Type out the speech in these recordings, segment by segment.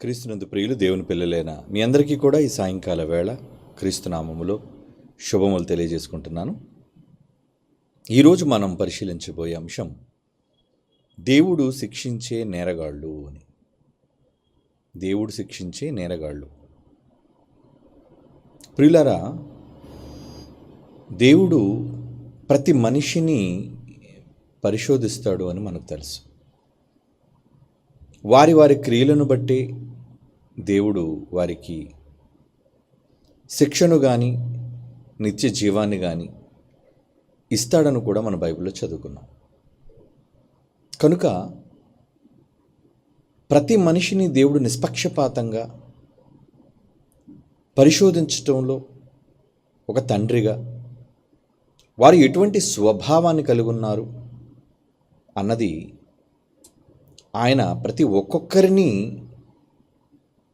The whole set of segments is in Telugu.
క్రీస్తునందు ప్రియులు దేవుని పిల్లలైన మీ అందరికీ కూడా ఈ సాయంకాల వేళ క్రీస్తునామములో శుభములు తెలియజేసుకుంటున్నాను. ఈరోజు మనం పరిశీలించబోయే అంశం దేవుడు శిక్షించే నేరగాళ్ళు అని. దేవుడు శిక్షించే నేరగాళ్ళు. ప్రియులారా, దేవుడు ప్రతి మనిషిని పరిశోధిస్తాడు అని మనకు తెలుసు. వారి వారి క్రియలను బట్టి దేవుడు వారికి శిక్షను కానీ నిత్య జీవాన్ని కానీ ఇస్తాడని కూడా మన బైబిల్లో చదువుకున్నాం. కనుక ప్రతి మనిషిని దేవుడు నిష్పక్షపాతంగా పరిశోధించటంలో ఒక తండ్రిగా వారు ఎటువంటి స్వభావాన్ని కలిగి ఉన్నారు అన్నది ఆయన ప్రతి ఒక్కొక్కరిని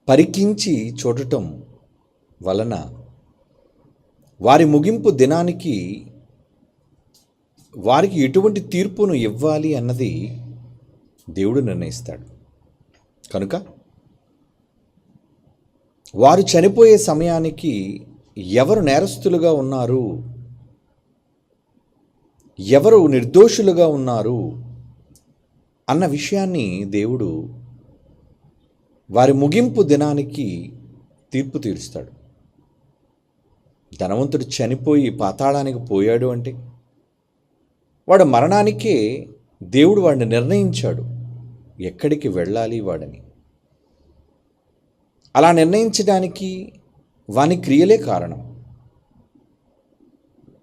పరికించి చూడటం వలన వారి ముగింపు దినానికి వారికి ఎటువంటి తీర్పును ఇవ్వాలి అన్నది దేవుడు నిర్ణయిస్తాడు. కనుక వారు చనిపోయే సమయానికి ఎవరు నేరస్తులుగా ఉన్నారు, ఎవరు నిర్దోషులుగా ఉన్నారు అన్న విషయాన్ని దేవుడు వారి ముగింపు దినానికి తీర్పు తీరుస్తాడు. ధనవంతుడు చనిపోయి పాతాళానికి పోయాడు అంటే వాడు మరణానికే దేవుడు వాడిని నిర్ణయించాడు ఎక్కడికి వెళ్ళాలి వాడని. అలా నిర్ణయించడానికి వాని క్రియలే కారణం.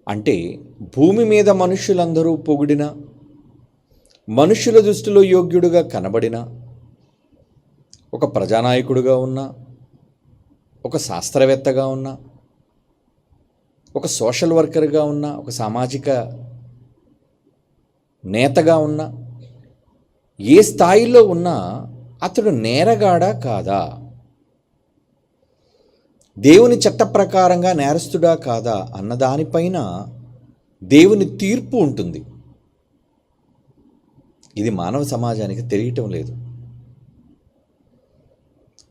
అంటే భూమి మీద మనుషులందరూ పొగిడిన, మనుషుల దృష్టిలో యోగ్యుడుగా కనబడిన, ఒక ప్రజానాయకుడుగా ఉన్న, ఒక శాస్త్రవేత్తగా ఉన్న, ఒక సోషల్ వర్కర్గా ఉన్న, ఒక సామాజిక నేతగా ఉన్న, ఏ స్థాయిలో ఉన్నా అతడు నేరగాడా కాదా, దేవుని చట్ట ప్రకారంగా నేరస్తుడా కాదా అన్నదానిపైన దేవుని తీర్పు ఉంటుంది. ఇది మానవ సమాజానికి తెలియటం లేదు.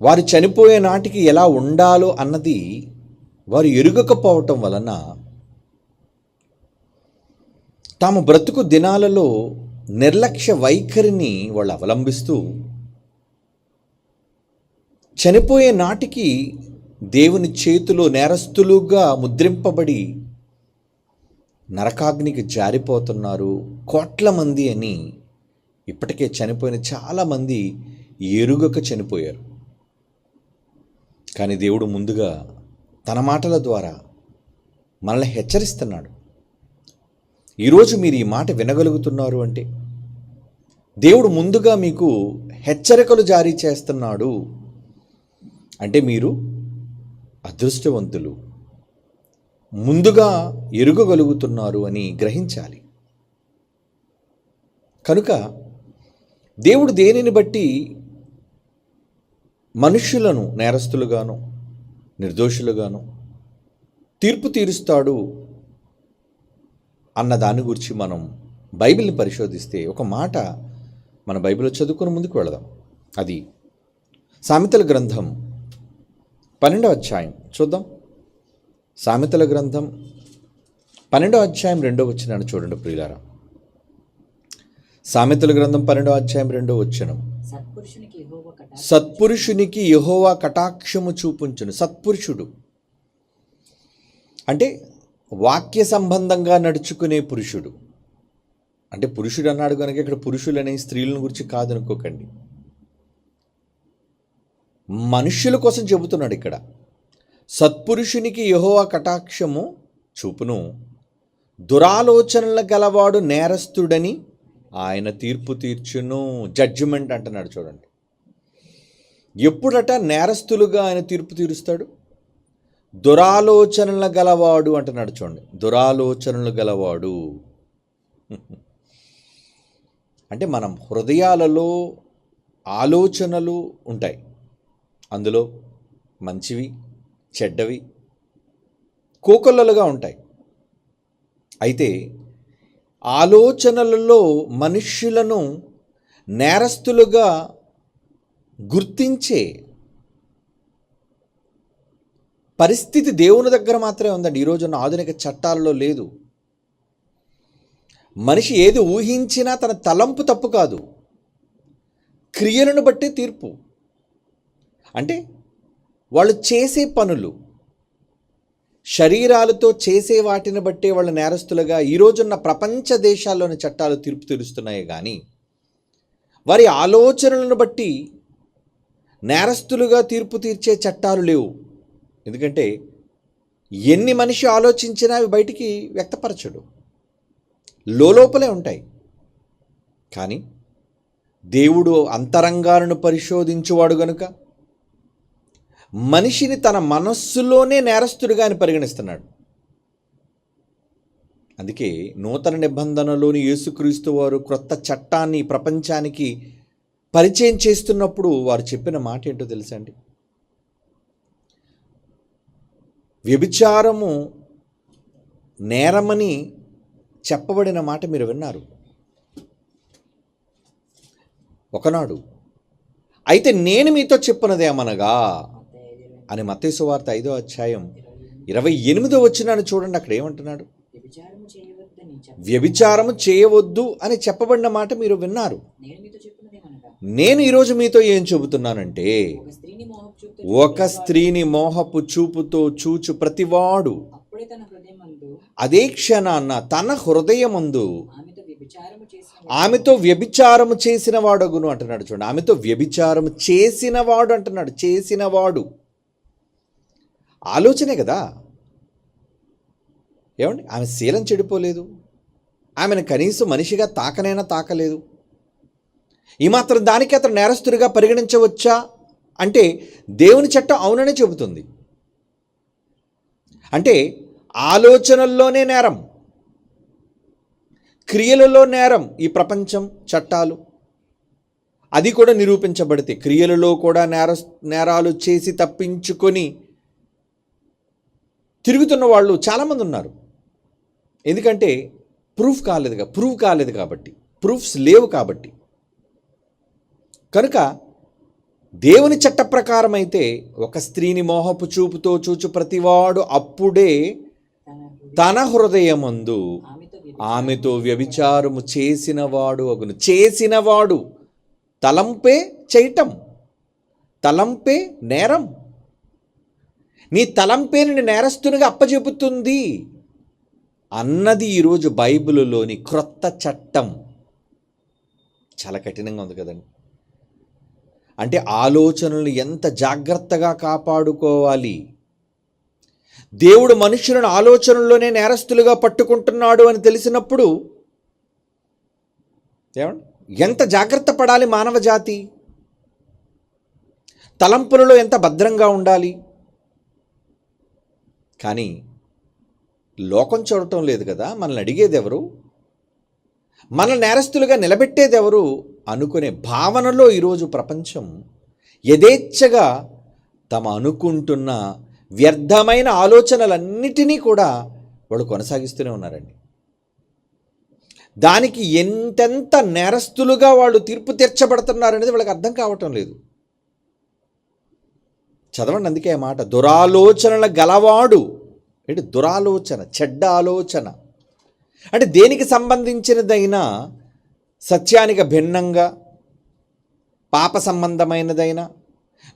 వారు చనిపోయే నాటికి ఎలా ఉండాలో అన్నది వారు ఎరుగకపోవటం వలన తాము బ్రతుకు దినాలలో నిర్లక్ష్య వైఖరిని వాళ్ళు అవలంబిస్తూ చనిపోయే నాటికి దేవుని చేతిలో నేరస్తులుగా ముద్రింపబడి నరకాగ్నికి జారిపోతున్నారు కోట్ల మంది అని ఇప్పటికే చనిపోయిన చాలామంది ఎరుగక చనిపోయారు. కానీ దేవుడు ముందుగా తన మాటల ద్వారా మనల్ని హెచ్చరిస్తున్నాడు. ఈరోజు మీరు ఈ మాట వినగలుగుతున్నారు అంటే దేవుడు ముందుగా మీకు హెచ్చరికలు జారీ చేస్తున్నాడు అంటే మీరు అదృష్టవంతులు, ముందుగా ఎరుగగలుగుతున్నారు అని గ్రహించాలి. కనుక దేవుడు దేనిని బట్టి మనుష్యులను నేరస్తులుగాను నిర్దోషులుగాను తీర్పు తీరుస్తాడు అన్న దాని గురించి మనం బైబిల్ని పరిశోధిస్తే ఒక మాట మన బైబిల్లో చదువుకుని ముందుకు వెళదాం. అది సామెతల గ్రంథం 12వ అధ్యాయం చూద్దాం. సామెతల గ్రంథం 12వ అధ్యాయం 2వ వచనాన్ని చూడండి ప్రియులారా. సామెతల గ్రంథం 12వ అధ్యాయం 2వ వచనం, సత్పురుషునికి యెహోవా కటాక్షము చూపుంచును. సత్పురుషుడు అంటే వాక్య సంబంధంగా నడుచుకునే పురుషుడు. అంటే పురుషుడు అన్నాడు కనుక ఇక్కడ పురుషులనే స్త్రీలను గురించి కాదనుకోకండి, మనుష్యుల కోసం చెబుతున్నాడు ఇక్కడ. సత్పురుషునికి యెహోవా కటాక్షము చూపును, దురాలోచనల గలవాడు నేరస్తుడని ఆయన తీర్పు తీర్చును. జడ్జిమెంట్ అంటున్నాడు చూడండి. ఎప్పుడట నేరస్తులుగా ఆయన తీర్పు తీరుస్తాడు? దురాలోచనల గలవాడు అంటున్నాడు చూడండి. దురాలోచనలు గలవాడు అంటే మనం హృదయాలలో ఆలోచనలు ఉంటాయి, అందులో మంచివి చెడ్డవి కోకొల్లలుగా ఉంటాయి. అయితే ఆలోచనలలో మనుష్యులను నేరస్తులుగా గుర్తించే పరిస్థితి దేవుని దగ్గర మాత్రమే ఉందండి. ఈరోజున్న ఆధునిక చట్టాలలో లేదు. మనిషి ఏది ఊహించినా తన తలంపు తప్పు కాదు, క్రియలను బట్టి తీర్పు. అంటే వాళ్ళు చేసే పనులు, శరీరాలతో చేసే వాటిని బట్టే వాళ్ళ నేరస్తులుగా ఈరోజున్న ప్రపంచ దేశాల్లోని చట్టాలు తీర్పు తీరుస్తున్నాయి. కానీ వారి ఆలోచనలను బట్టి నేరస్తులుగా తీర్పు తీర్చే చట్టాలు లేవు. ఎందుకంటే ఎన్ని మనిషి ఆలోచించినా అవి బయటికి వ్యక్తపరచడు, లోపలే ఉంటాయి. కానీ దేవుడు అంతరంగాలను పరిశోధించువాడు గనుక మనిషిని తన మనస్సులోనే నేరస్తుడిగా ఆయన పరిగణిస్తున్నాడు. అందుకే నూతన నిబంధనలోని యేసుక్రీస్తు వారు క్రొత్త చట్టాన్ని ప్రపంచానికి పరిచయం చేస్తున్నప్పుడు వారు చెప్పిన మాట ఏంటో తెలుసా అండి? వ్యభిచారము నేరమని చెప్పబడిన మాట మీరు విన్నారు ఒకనాడు. అయితే నేను మీతో చెప్పినదేమనగా అని మత్తయి సువార్త 5వ అధ్యాయం 28వ వచనాన్ని చూడండి. అక్కడ ఏమంటున్నాడు? వ్యభిచారము చేయవద్దు అని చెప్పబడిన మాట మీరు విన్నారు. నేను ఈరోజు మీతో ఏం చెబుతున్నానంటే, ఒక స్త్రీని మోహపు చూపుతో చూచు ప్రతివాడు అదే క్షణాన్న తన హృదయమందు ఆమెతో వ్యభిచారము చేసిన వాడగును అంటున్నాడు. చూడండి, ఆమెతో వ్యభిచారము చేసిన వాడు అంటున్నాడు. చేసిన వాడు ఆలోచనే కదా. ఏమండి, ఆమె శీలం చెడిపోలేదు, ఆమెను కనీసం మనిషిగా తాకనైనా తాకలేదు. ఈ మాత్రం దానికి అతను నేరస్తుడిగా పరిగణించవచ్చా అంటే దేవుని చట్టం అవుననే చెబుతుంది. అంటే ఆలోచనల్లోనే నేరం, క్రియలలో నేరం. ఈ ప్రపంచం చట్టాలు అది కూడా నిరూపించబడితే క్రియలలో కూడా నేరాలు చేసి తప్పించుకొని తిరుగుతున్న వాళ్ళు చాలామంది ఉన్నారు. ఎందుకంటే ప్రూఫ్ కాలేదు కాబట్టి, ప్రూఫ్స్ లేవు కాబట్టి. కనుక దేవుని చట్ట ప్రకారం అయితే ఒక స్త్రీని మోహపు చూపుతో చూచు ప్రతివాడు అప్పుడే తన హృదయమందు ఆమెతో వ్యభిచారము చేసినవాడు అగును. చేసినవాడు తలంపే చేయటం, తలంపే నేరం. నీ తలంపే నిన్ను నేరస్తునిగా అప్పచెబుతుంది అన్నది ఈరోజు బైబిలులోని క్రొత్త చట్టం. చాలా కఠినంగా ఉంది కదండి. అంటే ఆలోచనలు ఎంత జాగ్రత్తగా కాపాడుకోవాలి. దేవుడు మనుషులను ఆలోచనల్లోనే నేరస్తులుగా పట్టుకుంటున్నాడు అని తెలిసినప్పుడు ఏమండి, ఎంత జాగ్రత్త పడాలి మానవ జాతి, తలంపులలో ఎంత భద్రంగా ఉండాలి. కానీ లోకం చూడటం లేదు కదా. మనల్ని అడిగేది ఎవరు, మనల్ని నేరస్తులుగా నిలబెట్టేది ఎవరు అనుకునే భావనలో ఈరోజు ప్రపంచం యథేచ్ఛగా తమ అనుకుంటున్న వ్యర్థమైన ఆలోచనలన్నిటినీ కూడా వాళ్ళు కొనసాగిస్తూనే ఉన్నారండి. దానికి ఎంతెంత నేరస్తులుగా వాళ్ళు తీర్పు తీర్చబడుతున్నారనేది వాళ్ళకి అర్థం కావటం లేదు. చదవండి, అందుకే ఆ మాట, దురాలోచనల గలవాడు. ఏంటి దురాలోచన? చెడ్డ ఆలోచన అంటే దేనికి సంబంధించినదైనా, సత్యానికి భిన్నంగా, పాప సంబంధమైనదైనా,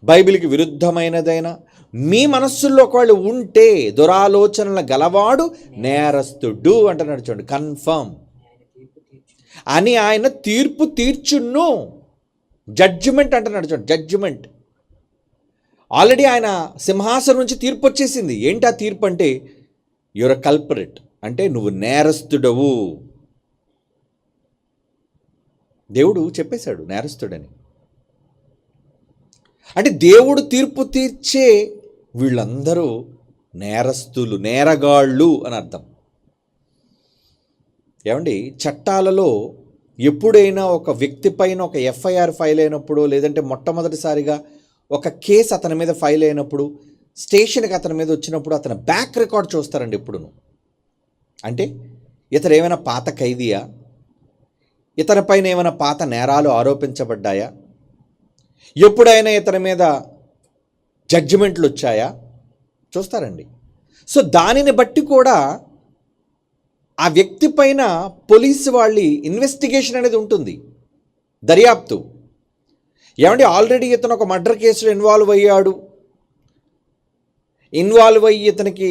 బైబిల్కి విరుద్ధమైనదైనా మీ మనస్సుల్లో ఒకవేళ ఉంటే దురాలోచనల గలవాడు నేరస్తుడు అంటున్నాడు. చూడండి, కన్ఫర్మ్ అని ఆయన తీర్పు తీర్చును. జడ్జిమెంట్ అంటున్నాడు. చూడండి, జడ్జిమెంట్. ఆల్రెడీ ఆయన సింహాసనం నుంచి తీర్పు వచ్చేసింది. ఏంటి ఆ తీర్పు అంటే, యువర్ కల్పరేట్, అంటే నువ్వు నేరస్తుడవు. దేవుడు చెప్పేశాడు నేరస్తుడని. అంటే దేవుడు తీర్పు తీర్చే వీళ్ళందరూ నేరస్తులు, నేరగాళ్ళు అని అర్థం. ఏమండి, చట్టాలలో ఎప్పుడైనా ఒక వ్యక్తి పైన ఒక ఎఫ్ఐఆర్ ఫైల్ అయినప్పుడు, లేదంటే మొట్టమొదటిసారిగా ఒక కేసు అతని మీద ఫైల్ అయినప్పుడు, స్టేషన్కి అతని మీద వచ్చినప్పుడు అతని బ్యాక్ రికార్డ్ చూస్తారండి ఎప్పుడును. అంటే ఇతను ఏమైనా పాత ఖైదీయా, ఇతని పైన ఏమైనా పాత నేరాలు ఆరోపించబడ్డాయా, ఎప్పుడైనా ఇతని మీద జడ్జిమెంట్లు వచ్చాయా, చూస్తారండి. సో దానిని బట్టి కూడా ఆ వ్యక్తి పైన పోలీసు వాళ్ళ ఇన్వెస్టిగేషన్ అనేది ఉంటుంది, దర్యాప్తు. ఏమంటే ఆల్రెడీ ఇతను ఒక మర్డర్ కేసులో ఇన్వాల్వ్ అయ్యి ఇతనికి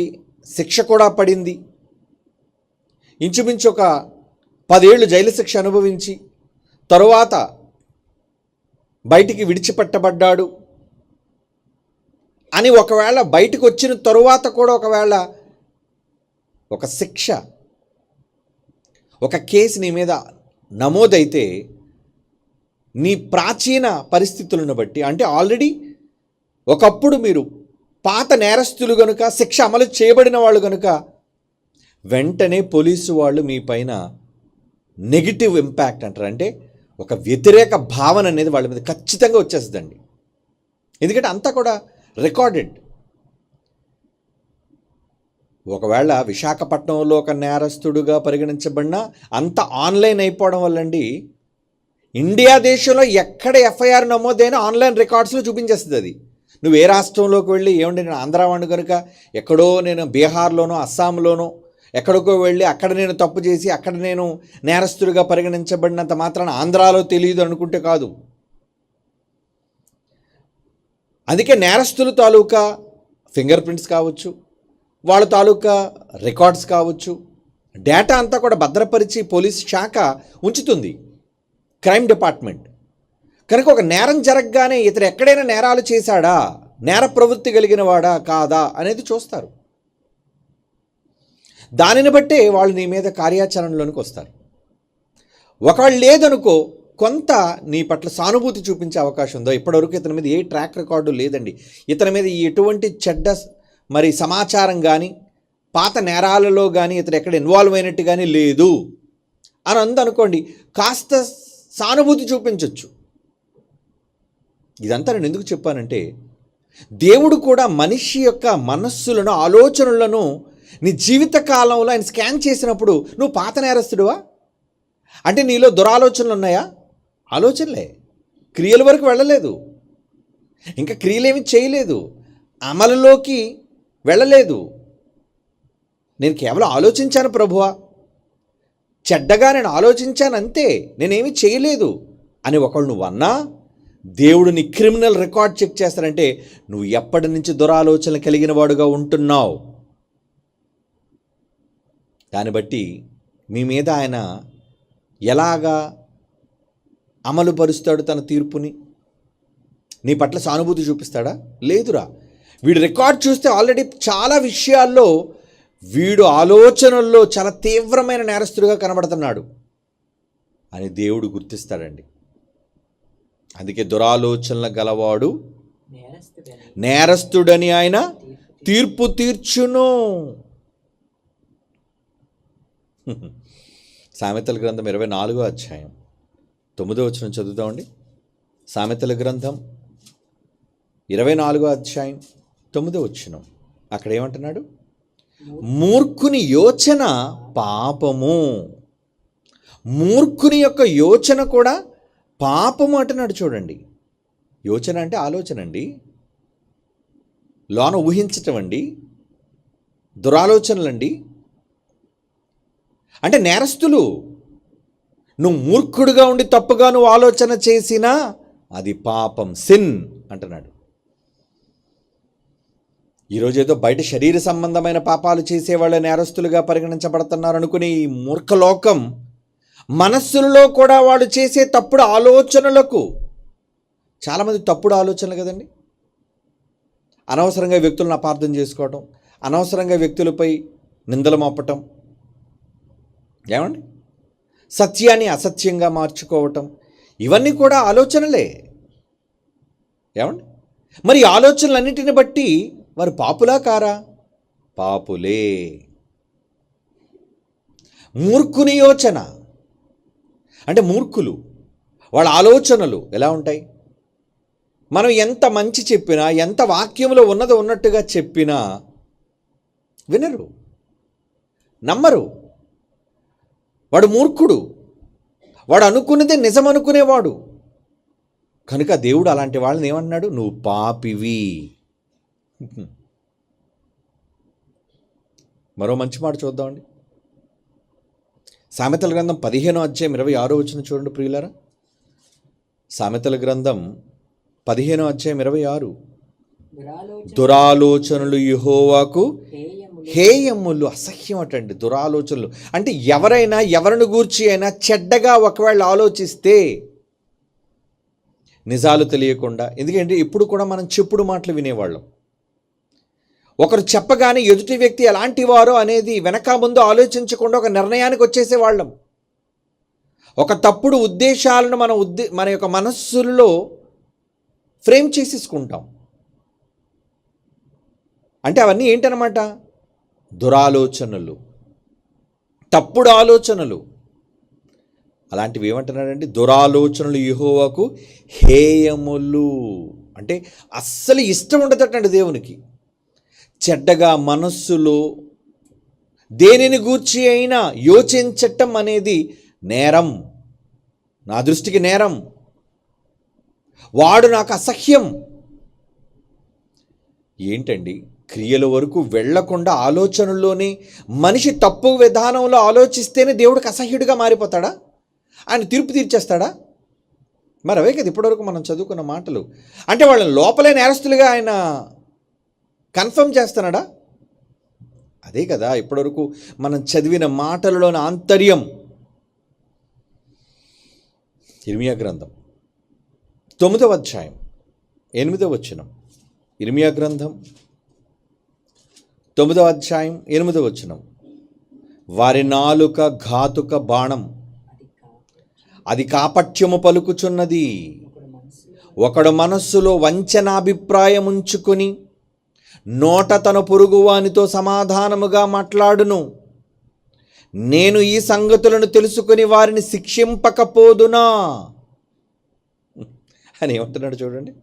శిక్ష కూడా పడింది. ఇంచుమించు ఒక 10 ఏళ్ళు జైలు శిక్ష అనుభవించి తరువాత బయటికి విడిచిపెట్టబడ్డాడు అని ఒకవేళ బయటకు వచ్చిన తరువాత కూడా ఒకవేళ ఒక శిక్ష, ఒక కేసు నీ మీద నమోదైతే నీ ప్రాచీన పరిస్థితులను బట్టి, అంటే ఆల్రెడీ ఒకప్పుడు మీరు పాత నేరస్తులు కనుక, శిక్ష అమలు చేయబడిన వాళ్ళు కనుక, వెంటనే పోలీసు వాళ్ళు మీ పైన నెగిటివ్ ఇంపాక్ట్ అంటారు, అంటే ఒక వ్యతిరేక భావన అనేది వాళ్ళ మీద ఖచ్చితంగా వచ్చేస్తుందండి. ఎందుకంటే అంతా కూడా రికార్డెడ్. ఒకవేళ విశాఖపట్నంలో ఒక నేరస్తుడుగా పరిగణించబడినా అంత ఆన్లైన్ అయిపోవడం వల్లండి, ఇండియా దేశంలో ఎక్కడ ఎఫ్ఐఆర్ నమోదైనా ఆన్లైన్ రికార్డ్స్లో చూపించేస్తుంది అది. నువ్వు ఏ రాష్ట్రంలోకి వెళ్ళి, ఏమంటే నేను ఆంధ్రావాడిని కనుక ఎక్కడో నేను బీహార్లోనో అస్సాంలోనో ఎక్కడికో వెళ్ళి అక్కడ నేను తప్పు చేసి అక్కడ నేను నేరస్తుడిగా పరిగణించబడినంత మాత్రాన ఆంధ్రాలో తెలియదు అనుకుంటే కాదు. అందుకే నేరస్తుల తాలూకా ఫింగర్ ప్రింట్స్ కావచ్చు, వాళ్ళ తాలూకా రికార్డ్స్ కావచ్చు, డేటా అంతా కూడా భద్రపరిచి పోలీస్ శాఖ ఉంచుతుంది, క్రైమ్ డిపార్ట్మెంట్. కనుక ఒక నేరం జరగగానే ఇతను ఎక్కడైనా నేరాలు చేశాడా, నేర ప్రవృత్తి కలిగిన వాడా కాదా అనేది చూస్తారు. దానిని బట్టే వాళ్ళు నీ మీద కార్యాచరణలోనికి వస్తారు. ఒకవేళ లేదనుకో, కొంత నీ పట్ల సానుభూతి చూపించే అవకాశం ఉందో. ఇప్పటివరకు ఇతని మీద ఏ ట్రాక్ రికార్డు లేదండి, ఇతని మీద ఎటువంటి చెడ్డ సమాచారం కానీ పాత నేరాలలో కానీ ఇతను ఎక్కడ ఇన్వాల్వ్ అయినట్టు కానీ లేదు అని అందనుకోండి, కాస్త సానుభూతి చూపించవచ్చు. ఇదంతా నేను ఎందుకు చెప్పానంటే, దేవుడు కూడా మనిషి యొక్క మనస్సులను, ఆలోచనలను నీ జీవిత కాలంలో ఆయన స్కాన్ చేసినప్పుడు నువ్వు పాత నేరస్తుడువా, అంటే నీలో దురాలోచనలు ఉన్నాయా? ఆలోచనలే, క్రియల వరకు వెళ్ళలేదు, ఇంకా క్రియలేమి చేయలేదు, అమలులోకి వెళ్ళలేదు. నేను కేవలం ఆలోచించాను ప్రభువా, చెడ్డగా నేను ఆలోచించాను అంతే, నేనేమి చేయలేదు అని ఒకళ్ళు నువ్వు అన్నా, దేవుడు నీ క్రిమినల్ రికార్డ్ చెక్ చేస్తారంటే నువ్వు ఎప్పటి నుంచి దురాలోచనలు కలిగిన వాడుగా ఉంటున్నావు. దాన్ని బట్టి మీ మీద ఆయన ఎలాగా అమలు పరుస్తాడు తన తీర్పుని? నీ పట్ల సానుభూతి చూపిస్తాడా? లేదురా. వీడి రికార్డ్ చూస్తే ఆల్రెడీ చాలా విషయాల్లో వీడు ఆలోచనల్లో చాలా తీవ్రమైన నేరస్తుడిగా కనబడుతున్నాడు అని దేవుడు గుర్తిస్తాడండి. అందుకే దురాలోచనల గలవాడు నేరస్తుడని ఆయన తీర్పు తీర్చును. సామెతల గ్రంథం 24వ అధ్యాయం 9వ వచనం చదువుతామండి. సామెతల గ్రంథం 24వ అధ్యాయం 9వ వచనం. అక్కడ ఏమంటున్నాడు? మూర్ఖుని యోచన పాపము. మూర్ఖుని యొక్క యోచన కూడా పాపము అంటున్నాడు. చూడండి, యోచన అంటే ఆలోచన అండి, లోన ఊహించటం అండి, దురాలోచనలండి. అంటే నేరస్తులు, నువ్వు మూర్ఖుడుగా ఉండి తప్పుగా నువ్వు ఆలోచన చేసినా అది పాపం, సిన్ అంటున్నాడు. ఈరోజు ఏదో బయట శరీర సంబంధమైన పాపాలు చేసేవాళ్ళ నేరస్తులుగా పరిగణించబడుతున్నారు అనుకుని ఈ మూర్ఖలోకం మనస్సులలో కూడా వాడు చేసే తప్పుడు ఆలోచనలకు, చాలామంది తప్పుడు ఆలోచనలు కదండి, అనవసరంగా వ్యక్తులను అపార్థం చేసుకోవటం, అనవసరంగా వ్యక్తులపై నిందలు మోపటం, ఏమండి సత్యాన్ని అసత్యంగా మార్చుకోవటం, ఇవన్నీ కూడా ఆలోచనలే. ఏమండి మరి ఆలోచనలన్నిటిని బట్టి వారు పాపులా కారా? పాపులే. మూర్ఖుని యోచన అంటే మూర్ఖులు, వాళ్ళ ఆలోచనలు ఎలా ఉంటాయి? మనం ఎంత మంచి చెప్పినా, ఎంత వాక్యంలో ఉన్నది ఉన్నట్టుగా చెప్పినా వినరు, నమ్మరు. వాడు మూర్ఖుడు, వాడు అనుకున్నదే నిజం అనుకునేవాడు. కనుక దేవుడు అలాంటి వాళ్ళని ఏమన్నాడు? నువ్వు పాపివి. మరో మంచి మాట చూద్దామండి. సామెతల గ్రంథం 15 అధ్యాయం 26 చూడండి ప్రియులారా. సామెతల గ్రంథం 15 అధ్యాయం 26. దురాలోచనలు యెహోవాకు హేయములు. అసహ్యం అటండి దురాలోచనలు. అంటే ఎవరైనా ఎవరిని గూర్చి అయినా చెడ్డగా ఒకవేళ ఆలోచిస్తే నిజాలు తెలియకుండా, ఎందుకంటే ఇప్పుడు కూడా మనం చెప్పుడు మాటలు వినేవాళ్ళం. ఒకరు చెప్పగానే ఎదుటి వ్యక్తి ఎలాంటి వారో అనేది వెనక ముందు ఆలోచించకుండా ఒక నిర్ణయానికి వచ్చేసేవాళ్ళం. ఒక తప్పుడు ఉద్దేశాలను మన యొక్క మనస్సుల్లో ఫ్రేమ్ చేసేసుకుంటాం. అంటే అవన్నీ ఏంటన్నమాట? దురాలోచనలు, తప్పుడు ఆలోచనలు. అలాంటివి ఏమంటున్నాడండి? దురాలోచనలు యెహోవాకు హేయములు. అంటే అస్సలు ఇష్టం ఉండదటండి దేవునికి. చెడ్డగా మనస్సులో దేనిని గూర్చి అయినా యోచించటం అనేది నేరం, నా దృష్టికి నేరం. వాడు నాకు అసహ్యం. ఏంటండి, క్రియల వరకు వెళ్లకుండా ఆలోచనల్లోనే మనిషి తప్పు విధానంలో ఆలోచిస్తేనే దేవుడికి అసహ్యుడిగా మారిపోతాడా? ఆయన తీర్పు తీర్చేస్తాడా? మరి అవే కదా ఇప్పటివరకు మనం చదువుకున్న మాటలు. అంటే వాళ్ళని లోపలే నేరస్తులుగా ఆయన కన్ఫర్మ్ చేస్తున్నాడా? అదే కదా ఇప్పటివరకు మనం చదివిన మాటలలోని ఆంతర్యం. ఇర్మియా గ్రంథం 9 అధ్యాయం 8 ఇర్మియా గ్రంథం 9 అధ్యాయం 8. వారి నాలుక ఘాతుక బాణం, అది కాపట్యము పలుకుచున్నది. ఒకడు మనస్సులో వంచనాభిప్రాయం ఉంచుకొని నోట తన పొరుగువానితో సమాధానముగా మాట్లాడును. నేను ఈ సంగతులను తెలుసుకుని వారిని శిక్షింపకపోదునా అని ఏమంటున్నాడు చూడండి.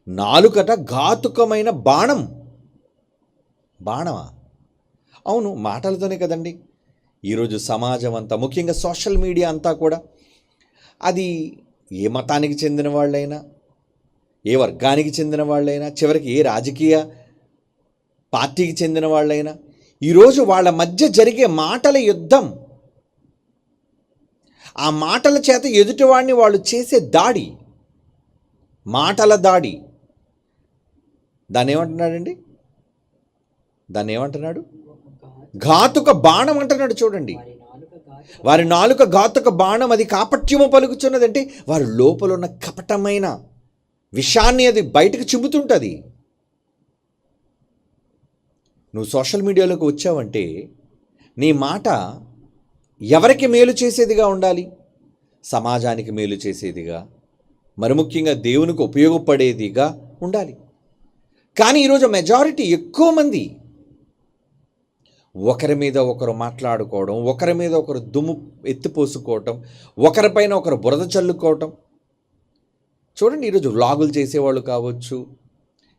నాలుకట ఘాతుకమైన బాణం. బాణమా? అవును, మాటలతోనే కదండి ఈరోజు సమాజం అంతా, ముఖ్యంగా సోషల్ మీడియా అంతా కూడా, అది ఏ మతానికి చెందిన వాళ్ళైనా, ఏ వర్గానికి చెందిన వాళ్ళైనా, చివరికి ఏ రాజకీయ పార్టీకి చెందిన వాళ్ళైనా, ఈరోజు వాళ్ళ మధ్య జరిగే మాటల యుద్ధం, ఆ మాటల చేత ఎదుటివాడిని వాళ్ళు చేసే దాడి, మాటల దాడి. దాన్ని ఏమంటున్నాడు? ఘాతుక బాణం అంటున్నాడు చూడండి. వారి నాలుక ఘాతుక బాణం, అది కాపట్యము పలుకుచున్నది. అంటే వారి లోపల ఉన్న కపటమైన విషాన్ని అది బయటకు చిమ్ముతుంటుంది. నువ్వు సోషల్ మీడియాలోకి వచ్చావంటే నీ మాట ఎవరికి మేలు చేసేదిగా ఉండాలి? సమాజానికి మేలు చేసేదిగా, మరి ముఖ్యంగా దేవునికి ఉపయోగపడేదిగా ఉండాలి. కానీ ఈరోజు మెజారిటీ ఎక్కువ మంది ఒకరి మీద ఒకరు మాట్లాడుకోవడం, ఒకరి మీద ఒకరు దుమ్ము ఎత్తిపోసుకోవటం, ఒకరిపైన ఒకరు బురద చల్లుకోవటం. చూడండి, ఈరోజు వ్లాగులు చేసేవాళ్ళు కావచ్చు.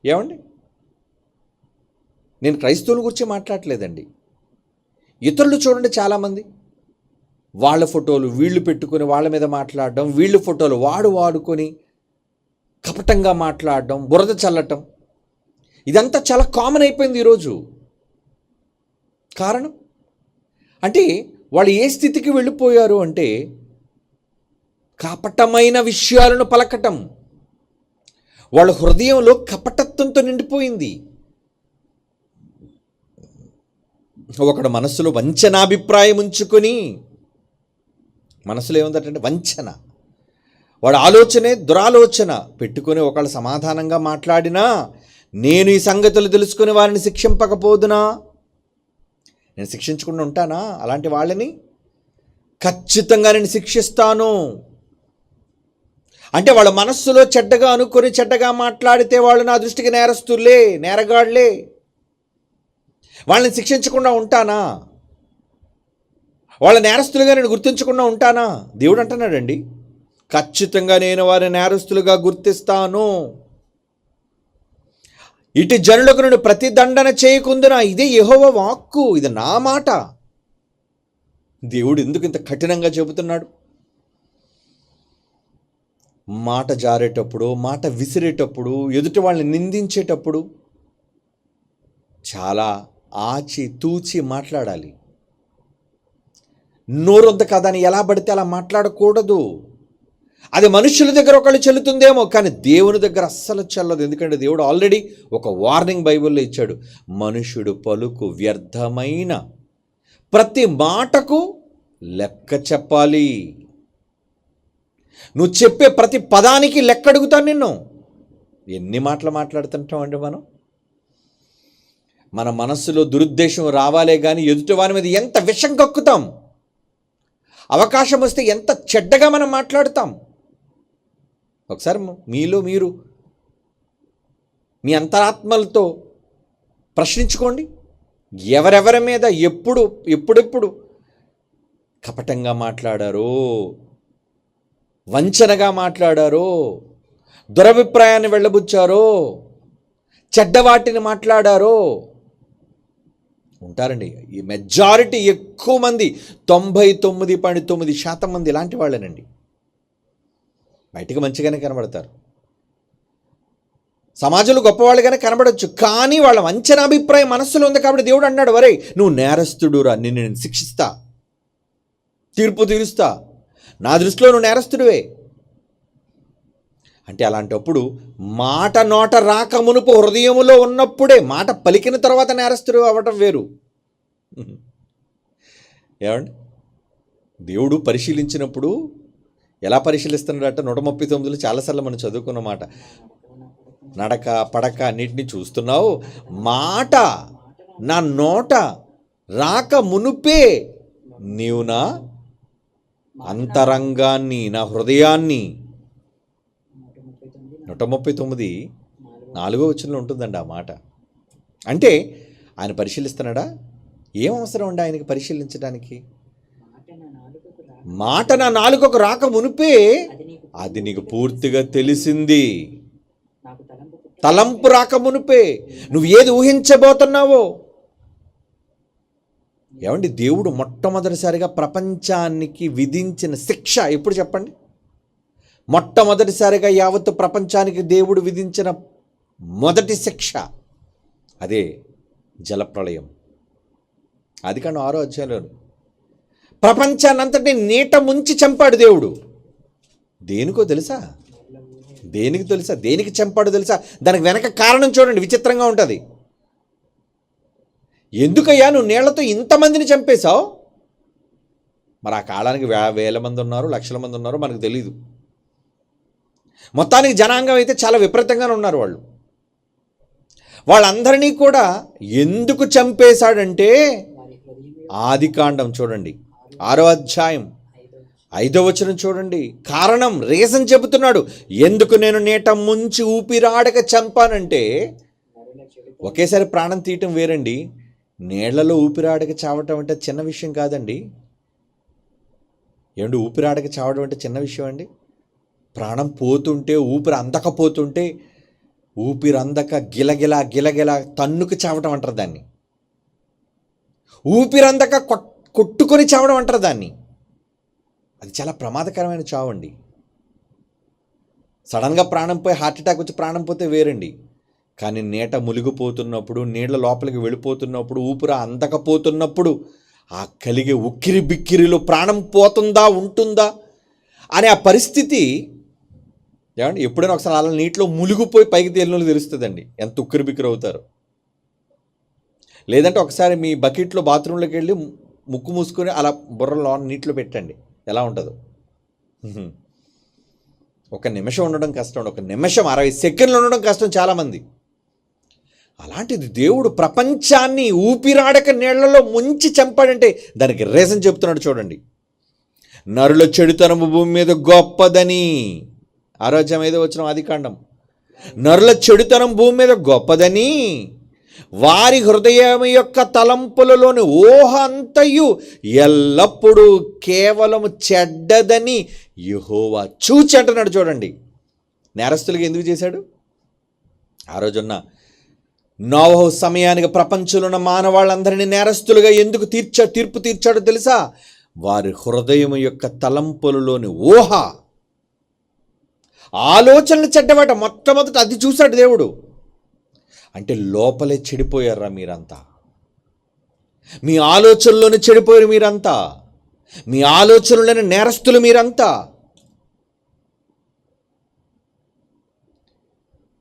ఏమండి, నేను క్రైస్తవుల గురించి మాట్లాడలేదండి. ఇతరులు చూడండి, చాలామంది వాళ్ళ ఫోటోలు వీళ్ళు పెట్టుకొని వాళ్ళ మీద మాట్లాడడం, వీళ్ళు ఫోటోలు వాడుకొని కపటంగా మాట్లాడడం, బురద చల్లటం, ఇదంతా చాలా కామన్ అయిపోయింది ఈరోజు. కారణం అంటే వాళ్ళు ఏ స్థితికి వెళ్ళిపోయారు అంటే కపటమైన విషయాలను పలకటం. వాళ్ళ హృదయంలో కపటత్వంతో నిండిపోయింది. ఒకడు మనస్సులో వంచనాభిప్రాయం ఉంచుకొని, మనసులో ఏముందంటే వంచన, వాడు ఆలోచనే దురాలోచన పెట్టుకొని ఒకళ్ళు సమాధానంగా మాట్లాడినా, నేను ఈ సంగతులు తెలుసుకుని వారిని శిక్షింపకపోదునా? నేను శిక్షించకుండా ఉంటానా? అలాంటి వాళ్ళని ఖచ్చితంగా నేను శిక్షిస్తాను. అంటే వాళ్ళ మనస్సులో చెడ్డగా అనుకొని చెడ్డగా మాట్లాడితే వాళ్ళు నా దృష్టికి నేరస్తులే, నేరగాళ్లే. వాళ్ళని శిక్షించకుండా ఉంటానా? వాళ్ళ నేరస్తులుగా నేను గుర్తించకుండా ఉంటానా? దేవుడు అంటున్నాడండి, ఖచ్చితంగా నేను వారిని నేరస్తులుగా గుర్తిస్తాను. ఇటు జనులకు నేను ప్రతిదండన చేయకుందునా, ఇదే యెహోవా వాక్కు, ఇది నా మాట. దేవుడు ఎందుకు ఇంత కఠినంగా చెబుతున్నాడు? మాట జారేటప్పుడు, మాట విసిరేటప్పుడు, ఎదుటి వాళ్ళని నిందించేటప్పుడు చాలా ఆచి తూచి మాట్లాడాలి. నోరొద్ద కదని ఎలా పడితే అలా మాట్లాడకూడదు. అది మనుషుల దగ్గర ఒకళ్ళు చెల్లుతుందేమో, కానీ దేవుని దగ్గర అస్సలు చెల్లదు. ఎందుకంటే దేవుడు ఆల్రెడీ ఒక వార్నింగ్ బైబిల్లో ఇచ్చాడు. మనుషుడు పలుకు వ్యర్థమైన ప్రతి మాటకు లెక్క చెప్పాలి. నువ్వు చెప్పే ప్రతి పదానికి లెక్క అడుగుతాను నిన్ను. ఎన్ని మాటలు మాట్లాడుతుంటామండి మనం. మన మనస్సులో దురుద్దేశం రావాలే కానీ ఎదుటివారి మీద ఎంత విషం కక్కుతాం. అవకాశం వస్తే ఎంత చెడ్డగా మనం మాట్లాడుతాం. ఒకసారి మీలో మీరు మీ అంతరాత్మలతో ప్రశ్నించుకోండి. ఎవరెవరి మీద ఎప్పుడెప్పుడు కపటంగా మాట్లాడారో, వంచనగా మాట్లాడారో, దురభిప్రాయాన్ని వెళ్ళబుచ్చారో, చెడ్డవాటిని మాట్లాడారో ఉంటారండి. ఈ మెజారిటీ ఎక్కువ మంది 99.9% మంది ఇలాంటి వాళ్ళేనండి. బయటకు మంచిగానే కనబడతారు, సమాజంలో గొప్పవాళ్ళుగానే కనబడవచ్చు, కానీ వాళ్ళ వంచన అభిప్రాయం మనస్సులో ఉంది. కాబట్టి దేవుడు అన్నాడు, వరే నువ్వు నేరస్తుడురా, నిన్ను నేను శిక్షిస్తా, తీర్పు తీరుస్తా, నా దృష్టిలో నువ్వు నేరస్తుడివే. అంటే అలాంటప్పుడు మాట నోట రాక మునుపు హృదయములో ఉన్నప్పుడే, మాట పలికిన తర్వాత నేరస్తుడు అవ్వటం వేరు. ఏమండి, దేవుడు పరిశీలించినప్పుడు ఎలా పరిశీలిస్తున్నాడట? 139 చాలాసార్లు మనం చదువుకున్న మాట, నడక పడక అన్నిటినీ చూస్తున్నావు, మాట నా నోట రాక మునుపే నీవు నా అంతరంగాన్ని, నా హృదయాన్ని. 139:4 ఉంటుందండి ఆ మాట. అంటే ఆయన పరిశీలిస్తున్నాడా? ఏం అవసరం అండి ఆయనకి పరిశీలించడానికి? మాట నా నాలుకకు రాక మునిపే అది నీకు పూర్తిగా తెలిసింది. తలంపు రాక మునిపే నువ్వు ఏది ఊహించబోతున్నావో. ఏమండి, దేవుడు మొట్టమొదటిసారిగా ప్రపంచానికి విధించిన శిక్ష ఎప్పుడు చెప్పండి? మొట్టమొదటిసారిగా యావత్తు ప్రపంచానికి దేవుడు విధించిన మొదటి శిక్ష అదే జలప్రళయం. అది కానీ 6వ అధ్యాయంలో ప్రపంచాన్ని అంతటి నీట ముంచి చంపాడు దేవుడు. దేనికో తెలుసా? దేనికి చంపాడు తెలుసా? దానికి వెనక కారణం చూడండి, విచిత్రంగా ఉంటుంది. ఎందుకయ్యా నువ్వు నీళ్లతో ఇంతమందిని చంపేశావు? మరి ఆ కాలానికి వేల మంది ఉన్నారు, లక్షల మంది ఉన్నారు, మనకు తెలీదు. మొత్తానికి జనాంగం అయితే చాలా విపరీతంగానే ఉన్నారు. వాళ్ళందరినీ కూడా ఎందుకు చంపేశాడంటే, ఆదికాండం చూడండి 6వ అధ్యాయం 5వ వచనం చూడండి. కారణం, రీజన్ చెబుతున్నాడు. ఎందుకు నేను నీట ముంచి ఊపిరాడక చంపానంటే, ఒకేసారి ప్రాణం తీయటం వేరండి, నీళ్లలో ఊపిరాడక చావటం అంటే చిన్న విషయం కాదండి. ఏమండి, ఊపిరాడక చావడం అంటే చిన్న విషయం అండి. ప్రాణం పోతుంటే, ఊపిరి అందకపోతుంటే, ఊపిరందక గిలగిల తన్నుకు చావటం అంటారు దాన్ని. ఊపిరందక కొట్టుకొని చావడం అంటారు దాన్ని. అది చాలా ప్రమాదకరమైన చావు అండి. సడన్గా ప్రాణం పోయి హార్ట్ అటాక్ వచ్చి ప్రాణం పోతే వేరండి, కానీ నీట మునిగిపోతున్నప్పుడు, నీళ్ల లోపలికి వెళ్ళిపోతున్నప్పుడు, ఊపిరి అందకపోతున్నప్పుడు ఆ కలిగే ఉక్కిరి బిక్కిరిలో ప్రాణం పోతుందా ఉంటుందా అనే ఆ పరిస్థితి, ఏమండి ఎప్పుడైనా ఒకసారి అలా నీటిలో మునిగిపోయి పైకి తేలినోళ్ళు తెలుస్తుందండి ఎంత ఉక్కిరి బిక్కిరి అవుతారు. లేదంటే ఒకసారి మీ బకెట్లో బాత్రూంలోకి వెళ్ళి ముక్కు మూసుకొని అలా బుర్రలో నీటిలో పెట్టండి, ఎలా ఉంటుందో. ఒక నిమిషం ఉండడం కష్టం, ఒక నిమిషం 60 సెకండ్లు ఉండడం కష్టం చాలామంది. అలాంటిది దేవుడు ప్రపంచాన్ని ఊపిరాడక నీళ్లలో ముంచి చంపాడంటే దానికి రీజన్ చెప్తున్నాడు చూడండి. నరుల చెడుతనము భూమి మీద గొప్పదని. 6వ అధ్యాయం 5వ వచనం ఆదికాండం. నరుల చెడుతనం భూమి మీద గొప్పదని, వారి హృదయం యొక్క తలంపులలోని ఊహ అంతయు ఎల్లప్పుడూ కేవలం చెడ్డదని యెహోవా చూచి అంటున్నాడు చూడండి. నేరస్తులుగా ఎందుకు చేశాడు? ఆ రోజున్న నోవహు సమయానికి ప్రపంచంలో ఉన్న మానవాళ్ళందరినీ నేరస్తులుగా ఎందుకు తీర్పు తీర్చాడో తెలుసా? వారి హృదయం యొక్క తలంపులలోని ఊహ, ఆలోచనలు చెడ్డవాట. మొట్టమొదట అది చూశాడు దేవుడు. అంటే లోపలే చెడిపోయారా మీరంతా. మీ ఆలోచనలోనే చెడిపోయారు మీరంతా. మీ ఆలోచనలోని నేరస్తులు మీరంతా.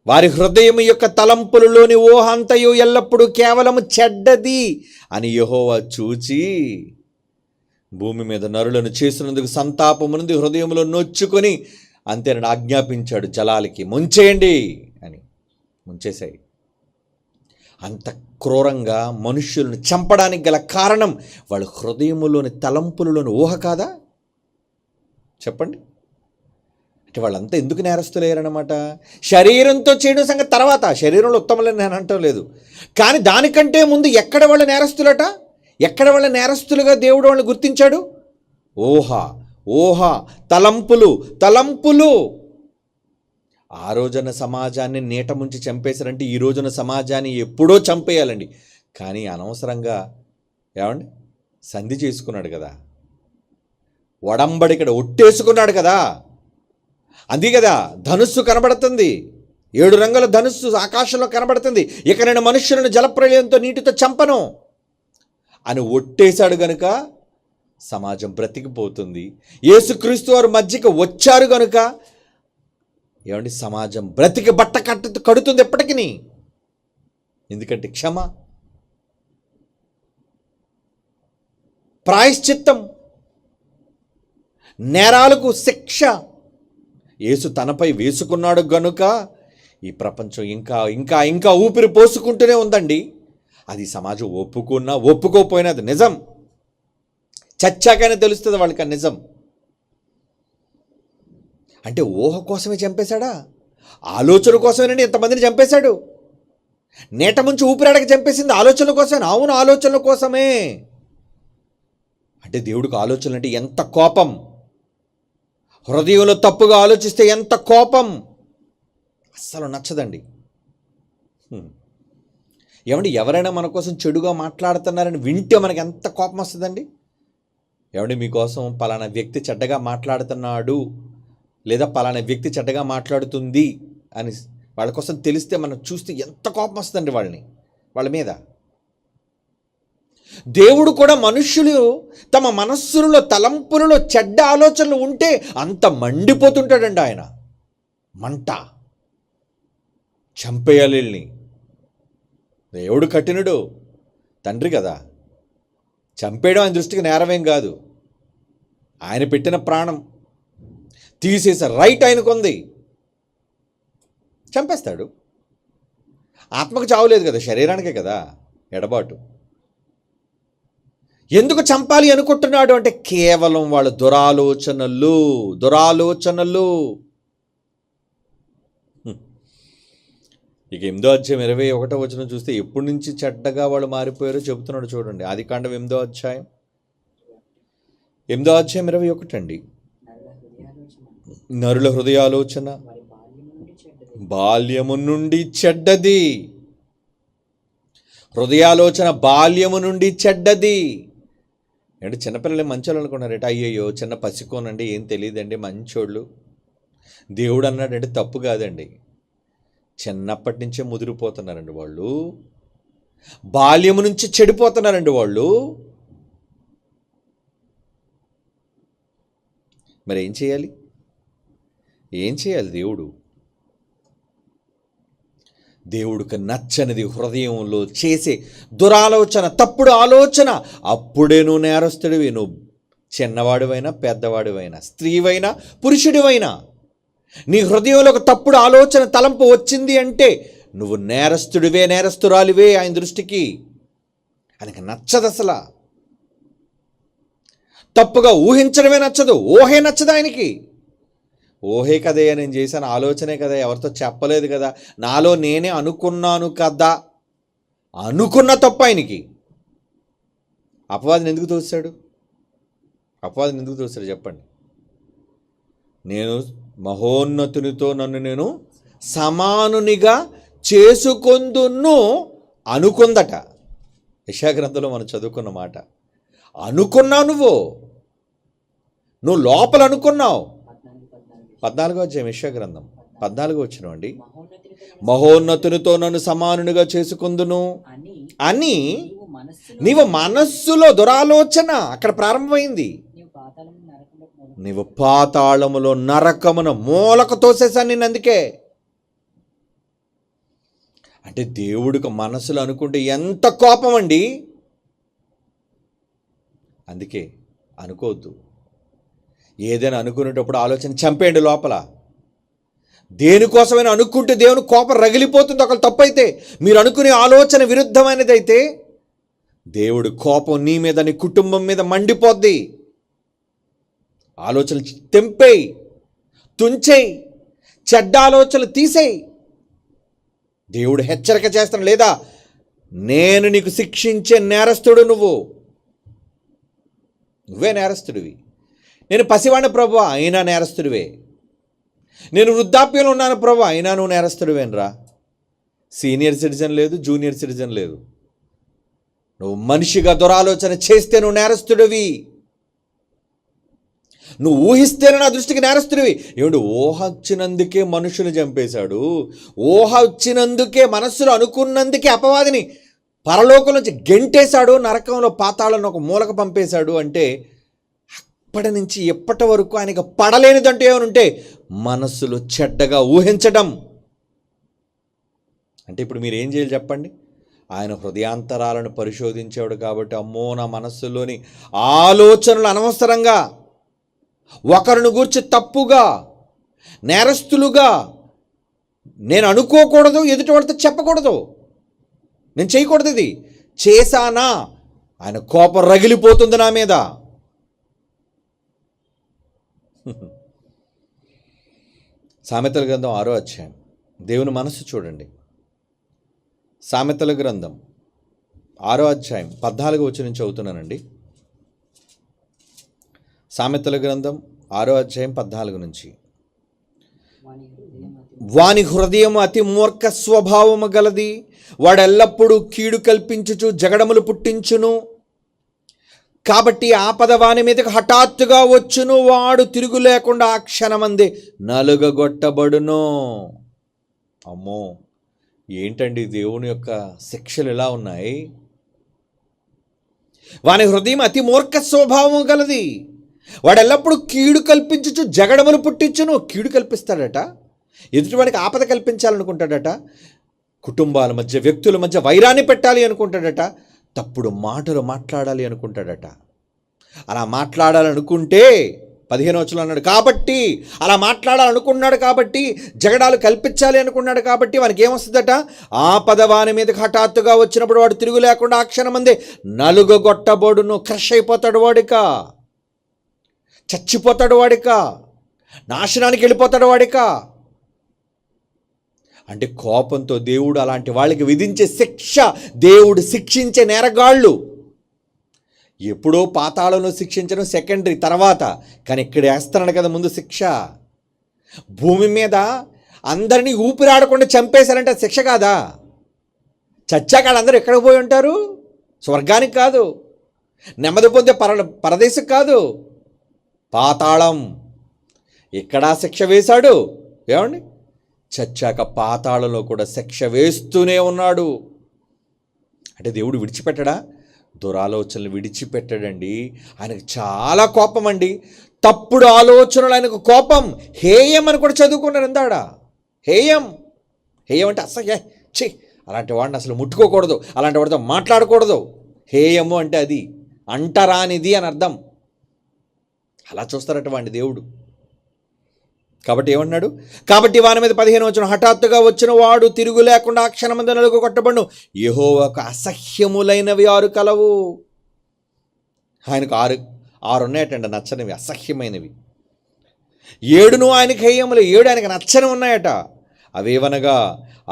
వారి హృదయం యొక్క తలంపులలోని ఊహ అంతయు ఎల్లప్పుడూ కేవలం చెడ్డది అని యెహోవా చూచి భూమి మీద నరులను చేసినందుకు సంతాపము నుండి హృదయంలో నొచ్చుకొని అంతేనని ఆజ్ఞాపించాడు, జలాలకి ముంచేయండి అని. ముంచేశాయి. అంత క్రూరంగా మనుష్యులను చంపడానికి గల కారణం వాళ్ళ హృదయములోని తలంపులలోని ఊహ కాదా? చెప్పండి. అంటే వాళ్ళంతా ఎందుకు నేరస్తులయ్యారన్నమాట? శరీరంతో చేయడం సంగతి తర్వాత, శరీరంలో ఉత్తమలని నేను అంటం లేదు, కానీ దానికంటే ముందు ఎక్కడ వాళ్ళ నేరస్తులట? ఎక్కడ వాళ్ళ నేరస్తులుగా దేవుడు వాళ్ళని గుర్తించాడు? ఊహ, తలంపులు. ఆ రోజున సమాజాన్ని నీట ముంచి చంపేశారంటే ఈ రోజున సమాజాన్ని ఎప్పుడో చంపేయాలండి. కానీ అనవసరంగా ఏమండి సంధి చేసుకున్నాడు కదా, ఒడంబడికడ ఒట్టేసుకున్నాడు కదా. అది కదా ధనుస్సు కనబడుతుంది, 7 రంగుల ధనుస్సు ఆకాశంలో కనబడుతుంది. ఇక నేను మనుష్యులను జలప్రలయంతో నీటితో చంపను అని ఒట్టేశాడు గనుక సమాజం బ్రతికిపోతుంది. యేసుక్రీస్తు వారు మధ్యకి వచ్చారు గనుక ఏమండి సమాజం బ్రతికి బట్ట కడుతుంది ఎప్పటికీ. ఎందుకంటే క్షమ, ప్రాయశ్చిత్తం, నేరాలకు శిక్ష యేసు తనపై వేసుకున్నాడు గనుక ఈ ప్రపంచం ఇంకా ఇంకా ఇంకా ఊపిరి పోసుకుంటూనే ఉందండి. అది సమాజం ఒప్పుకున్నా ఒప్పుకోకపోయినా అది నిజం. చచ్చాకైనా తెలుస్తుంది వాళ్ళకి ఆ నిజం. అంటే ఊహ కోసమే చంపేశాడా? ఆలోచన కోసమేనండి ఎంతమందిని చంపేశాడు. నేట ముంచి ఊపిరాడక చంపేసింది ఆలోచనల కోసమే. అవును, ఆలోచనల కోసమే. అంటే దేవుడికి ఆలోచనలు అంటే ఎంత కోపం, హృదయంలో తప్పుగా ఆలోచిస్తే ఎంత కోపం. అస్సలు నచ్చదండి. ఏమండి ఎవరైనా మన కోసం చెడుగా మాట్లాడుతున్నారని వింటే మనకి ఎంత కోపం వస్తుందండి. ఏమండి మీకోసం పలానా వ్యక్తి చెడ్డగా మాట్లాడుతున్నాడు లేదా పలానా వ్యక్తి చెడ్డగా మాట్లాడుతుంది అని వాళ్ళ కోసం తెలిస్తే మనం చూస్తే ఎంత కోపం వస్తుందండి వాళ్ళ మీద. దేవుడు కూడా మనుష్యులు తమ మనస్సులలో తలంపులలో చెడ్డ ఆలోచనలు ఉంటే అంత మండిపోతుంటాడండి ఆయన. మంట, చంపేయాలి వీళ్ళని. దేవుడు కఠినుడు, తండ్రి కదా. చంపేయడం ఆయన దృష్టికి నేరమేం కాదు. ఆయన పెట్టిన ప్రాణం తీసేసే రైట్ ఆయనకుంది, చంపేస్తాడు. ఆత్మకు చావులేదు కదా, శరీరానికే కదా ఎడబాటు. ఎందుకు చంపాలి అనుకుంటున్నాడు అంటే కేవలం వాళ్ళ దురాలోచనలు. ఇక 8వ అధ్యాయం 21వ వచనం చూస్తే ఎప్పటి నుంచి చెడ్డగా వాళ్ళు మారిపోయారో చెబుతున్నాడు చూడండి. ఆదికాండం 8వ అధ్యాయం 21 అండి. నరుల హృదయాలోచన బాల్యము నుండి చెడ్డది. హృదయాలోచన బాల్యము నుండి చెడ్డది. అంటే చిన్నపిల్లలే మంచోళ్ళు అనుకున్నారట. అయ్యయ్యో చిన్న పసికోనండి, ఏం తెలియదండి, మంచోళ్ళు. దేవుడు అన్నాడంటే తప్పు కాదండి. చిన్నప్పటి నుంచే ముదిరిపోతున్నారండి వాళ్ళు, బాల్యము నుంచి చెడిపోతున్నారండి వాళ్ళు. మరి ఏం చేయాలి? దేవుడికి నచ్చనిది హృదయంలో చేసే దురాలోచన, తప్పుడు ఆలోచన, అప్పుడే నువ్వు నేరస్తుడివి. నువ్వు చిన్నవాడివైనా పెద్దవాడివైనా, స్త్రీవైనా పురుషుడివైనా, నీ హృదయంలో ఒక తప్పుడు ఆలోచన తలంపు వచ్చింది అంటే నువ్వు నేరస్తుడివే, నేరస్తురాలివే ఆయన దృష్టికి. ఆయనకి నచ్చదు అసలు. తప్పుగా ఊహించడమే నచ్చదు, ఊహే నచ్చదు ఆయనకి. ఊహే కదయ్యా నేను చేశాను, ఆలోచనే కదా, ఎవరితో చెప్పలేదు కదా, నాలో నేనే అనుకున్నాను కదా, అనుకున్న తప్పు ఆయనకి. అపవాదిని ఎందుకు తోస్తాడు చెప్పండి. నేను మహోన్నతునితో నన్ను నేను సమానునిగా చేసుకొందును అనుకుందట. యెషయా గ్రంథంలో మనం చదువుకున్న మాట. అనుకున్నావు, నువ్వు లోపల అనుకున్నావు. 14వ అధ్యాయం యెషయా గ్రంథం 14వ వచనం అండి. మహోన్నతునితో నన్ను సమానునిగా చేసుకుందును అని నీవు మనస్సులో దురాలోచన అక్కడ ప్రారంభమైంది. నీవు పాతాళములో నరకమున మూలకు తోసేసాను నిన్ను. అందుకే అంటే దేవుడికి మనసులో అనుకుంటే ఎంత కోపం అండి. అందుకే అనుకోవద్దు. ఏదైనా అనుకునేటప్పుడు ఆలోచన చంపేయండి లోపల. దేనికోసమైనా అనుకుంటే దేవుని కోపం రగిలిపోతుంది. ఒకళ్ళు తప్పైతే, మీరు అనుకునే ఆలోచన విరుద్ధమైనది అయితే దేవుడి కోపం నీ మీద, నీ కుటుంబం మీద మండిపోద్ది. ఆలోచనలు తెంపేయి, తుంచేయి, చెడ్డ ఆలోచనలు తీసేయి. దేవుడు హెచ్చరిక చేస్తాను, లేదా నేను నీకు శిక్షించే నేరస్తుడు. నువ్వే నేరస్తుడివి. నేను పసివాడిని ప్రభు, అయినా నేరస్తుడివే. నేను వృద్ధాప్యంలో ఉన్నాను ప్రభు, అయినా నువ్వు నేరస్తుడివేనరా. సీనియర్ సిటిజన్ లేదు, జూనియర్ సిటిజన్ లేదు. నువ్వు మనిషిగా దురాలోచన చేస్తే నువ్వు నేరస్తుడివి. నువ్వు ఊహిస్తేనే నా దృష్టికి నేరస్తుడివి. ఏమిటి, ఊహ వచ్చినందుకే మనుషులు చంపేశాడు, ఊహ వచ్చినందుకే మనస్సులో అనుకున్నందుకే అపవాదిని పరలోకం నుంచి గెంటేశాడు, నరకంలో పాతాళంలో ఒక మూలకు పంపేశాడు. అంటే అప్పటి నుంచి ఎప్పటి వరకు ఆయనకు పడలేనిదంటూ ఏమనుంటే మనస్సులో చెడ్డగా ఊహించడం. అంటే ఇప్పుడు మీరు ఏం చేయాలి చెప్పండి? ఆయన హృదయాంతరాలను పరిశోధించేవాడు కాబట్టి, అమ్మో నా మనస్సులోని ఆలోచనలు అనవసరంగా, ఒకరిని గూర్చి తప్పుగా, నేరస్తులుగా నేను అనుకోకూడదు, ఎదుటి వాళ్ళతో చెప్పకూడదు, నేను చేయకూడదు. ఇది చేశానా ఆయన కోపం రగిలిపోతుంది నా మీద. సామెతల గ్రంథం 6వ అధ్యాయం. దేవుని మనస్సు చూడండి. సామెతల గ్రంథం 6వ అధ్యాయం 14వ వచనం నుంచి చదువుతున్నానండి. సామెతల గ్రంథం 6వ అధ్యాయం 14 నుంచి. వాని హృదయం అతి మూర్ఖ స్వభావము గలది, వాడెల్లప్పుడూ కీడు కల్పించుచు జగడములు పుట్టించును. కాబట్టి ఆపద వాని మీదకి హఠాత్తుగా వచ్చును, వాడు తిరుగు లేకుండా ఆ క్షణమందే నలుగగొట్టబడును. అమ్మో, ఏంటండి దేవుని యొక్క శిక్షలు ఎలా ఉన్నాయి? వాని హృదయం అతి మూర్ఖ స్వభావం గలది, వాడెల్లప్పుడు కీడు కల్పించుచు జగడములు పుట్టించును. కీడు కల్పిస్తాడట, ఎదుటివాడికి ఆపద కల్పించాలనుకుంటాడట, కుటుంబాల మధ్య, వ్యక్తుల మధ్య వైరాన్ని పెట్టాలి అనుకుంటాడట, తప్పుడు మాటలు మాట్లాడాలి అనుకుంటాడట. అలా మాట్లాడాలనుకుంటే 15వ వచనంలో అన్నాడు, కాబట్టి అలా మాట్లాడాలనుకున్నాడు, కాబట్టి జగడాలు కల్పించాలి అనుకున్నాడు, కాబట్టి వానికి ఏమొస్తుందట? ఆపద వాని మీదకి హఠాత్తుగా వచ్చినప్పుడు వాడు తిరుగు లేకుండా ఆ క్షణమందే నలుగగొట్టబడును. క్రష్ అయిపోతాడు వాడిక, చచ్చిపోతాడు వాడిక, నాశనానికి వెళ్ళిపోతాడు వాడిక. అంటే కోపంతో దేవుడు అలాంటి వాళ్ళకి విధించే శిక్ష, దేవుడు శిక్షించే నేరగాళ్ళు. ఎప్పుడో పాతాళంలో శిక్షించడం సెకండరీ, తర్వాత. కానీ ఇక్కడ వేస్తున్నాడు కదా ముందు శిక్ష. భూమి మీద అందరినీ ఊపిరాడకుండా చంపేశారంటే శిక్ష కాదా? చచ్చాక వాళ్ళందరూ ఎక్కడికి పోయి ఉంటారు? స్వర్గానికి కాదు, నెమ్మది పొందే పరదేశం కాదు, పాతాళం. ఇక్కడా శిక్ష వేశాడు. ఏమండి, చచ్చాక పాతాళంలో కూడా శిక్ష వేస్తూనే ఉన్నాడు. అంటే దేవుడు విడిచిపెట్టడా? దురాలోచనలు విడిచిపెట్టాడండి. ఆయనకు చాలా కోపం అండి. తప్పుడు ఆలోచనలు ఆయనకు కోపం. హేయం అని కూడా చదువుకున్నాడు ఇందాడ. హేయం, హేయం అంటే అసహ్య, ఛీ, అలాంటి వాడిని అసలు ముట్టుకోకూడదు, అలాంటి వాడితో మాట్లాడకూడదు. హేయము అంటే అది అంటరానిది అని అర్థం. అలా చూస్తారట వాడిని దేవుడు. కాబట్టి ఏమన్నాడు? కాబట్టి వాని మీద 15వ వచనం, హఠాత్తుగా వచ్చిన వాడు తిరుగు లేకుండా ఆ క్షణమందు నలుగగొట్టబడును. యెహోవాకు అసహ్యములైనవి 6 కలవు. ఆయనకు ఆరు ఉన్నాయటండి నచ్చనివి, అసహ్యమైనవి. 7 ఆయనకు హేయములు, 7 ఆయనకు నచ్చని ఉన్నాయట. అవేవనగా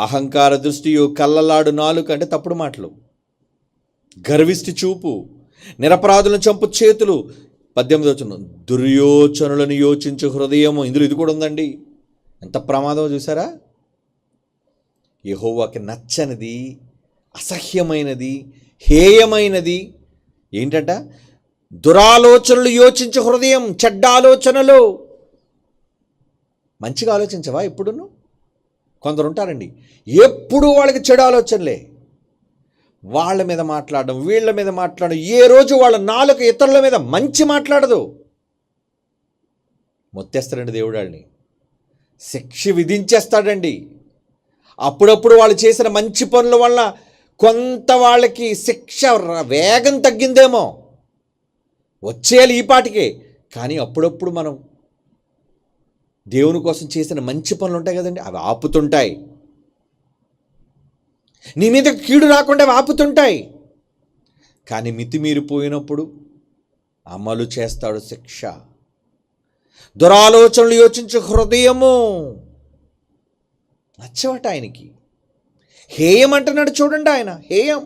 అహంకార దృష్టియు, కళ్ళలాడు నాలుక అంటే తప్పుడు మాటలు, గర్విష్టి చూపు, నిరపరాధులను చంపు చేతులు. 18వ వచనం, దుర్యోచనలను యోచించు హృదయము. ఇందులో ఇది కూడా ఉందండి. ఎంత ప్రమాదం చూసారా? యెహోవాకి నచ్చనిది, అసహ్యమైనది, హేయమైనది ఏంటంట? దురాలోచనలు యోచించు హృదయం, చెడ్డ ఆలోచనలు. మంచిగా ఆలోచించవా ఎప్పుడును? కొందరు ఉంటారండి, ఎప్పుడు వాళ్ళకి చెడు ఆలోచనలే. వాళ్ళ మీద మాట్లాడడం, వీళ్ళ మీద మాట్లాడడం, ఏ రోజు వాళ్ళ నాలుక ఇతరుల మీద మంచి మాట్లాడదు. మొత్తేస్తాడండి దేవుడు వాళ్ళని, శిక్ష విధించేస్తాడండి. అప్పుడప్పుడు వాళ్ళు చేసిన మంచి పనుల వల్ల కొంత వాళ్ళకి శిక్ష వేగం తగ్గిందేమో, వచ్చేయాలి ఈ పాటికే. కానీ అప్పుడప్పుడు మనం దేవుని కోసం చేసిన మంచి పనులు ఉంటాయి కదండి, అవి ఆపుతుంటాయి. నీ మీద కీడు రాకుండా అవి ఆపుతుంటాయి. కానీ మితిమీరిపోయినప్పుడు అమలు చేస్తాడు శిక్ష. దురాలోచనలు యోచించు హృదయము నచ్చవట ఆయనకి. హేయం అంటున్నాడు చూడండి, ఆయన హేయం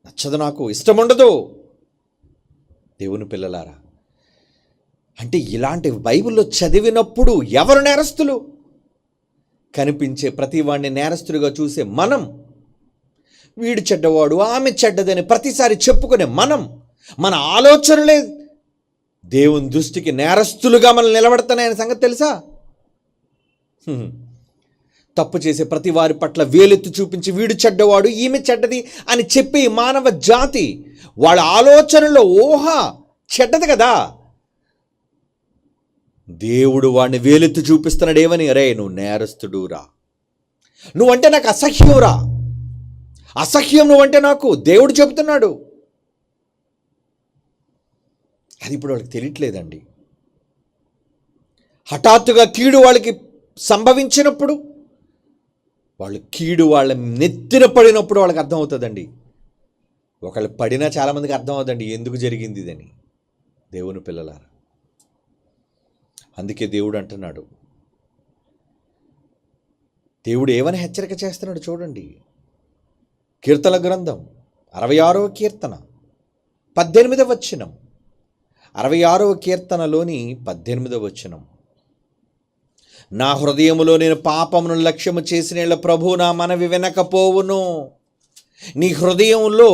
నచ్చదు, నాకు ఇష్టం ఉండదు. దేవుని పిల్లలారా, అంటే ఇలాంటి బైబిల్లో చదివినప్పుడు ఎవరు నేరస్తులు? కనిపించే ప్రతి వాడిని నేరస్తుడిగా చూసే మనం, వీడు చెడ్డవాడు ఆమె చెడ్డదని ప్రతిసారి చెప్పుకునే మనం, మన ఆలోచనలే దేవుని దృష్టికి నేరస్తులుగా మనం నిలబడుతున్నాయనే సంగతి తెలుసా? తప్పు చేసే ప్రతి వారి పట్ల వేలెత్తి చూపించి వీడు చెడ్డవాడు ఈమె చెడ్డది అని చెప్పి మానవ జాతి వాళ్ళ ఆలోచనలో ఊహ చెడ్డది కదా. దేవుడు వాడిని వేలెత్తి చూపిస్తున్నాడు ఏమని? అరే నువ్వు నేరస్తుడు రా, నువ్వంటే నాకు అసహ్యం రా, అసహ్యం నువ్వంటే నాకు, దేవుడు చెబుతున్నాడు. అది ఇప్పుడు వాళ్ళకి తెలియట్లేదండి. హఠాత్తుగా కీడు వాళ్ళకి సంభవించినప్పుడు, వాళ్ళు కీడు వాళ్ళ నెత్తిన పడినప్పుడు వాళ్ళకి అర్థమవుతుందండి. ఒకళ్ళు పడినా చాలామందికి అర్థం అవుతుందండి ఎందుకు జరిగింది ఇదని. దేవుని పిల్లలారా, అందుకే దేవుడు అంటున్నాడు, దేవుడు ఏమని హెచ్చరిక చేస్తున్నాడు చూడండి. కీర్తన గ్రంథం 66వ కీర్తన 18వ వచనం, 66వ కీర్తనలోని 18వ వచనం. నా హృదయములో నేను పాపమును లక్ష్యము చేసిన ప్రభు నా మనవి వినకపోవును. నీ హృదయంలో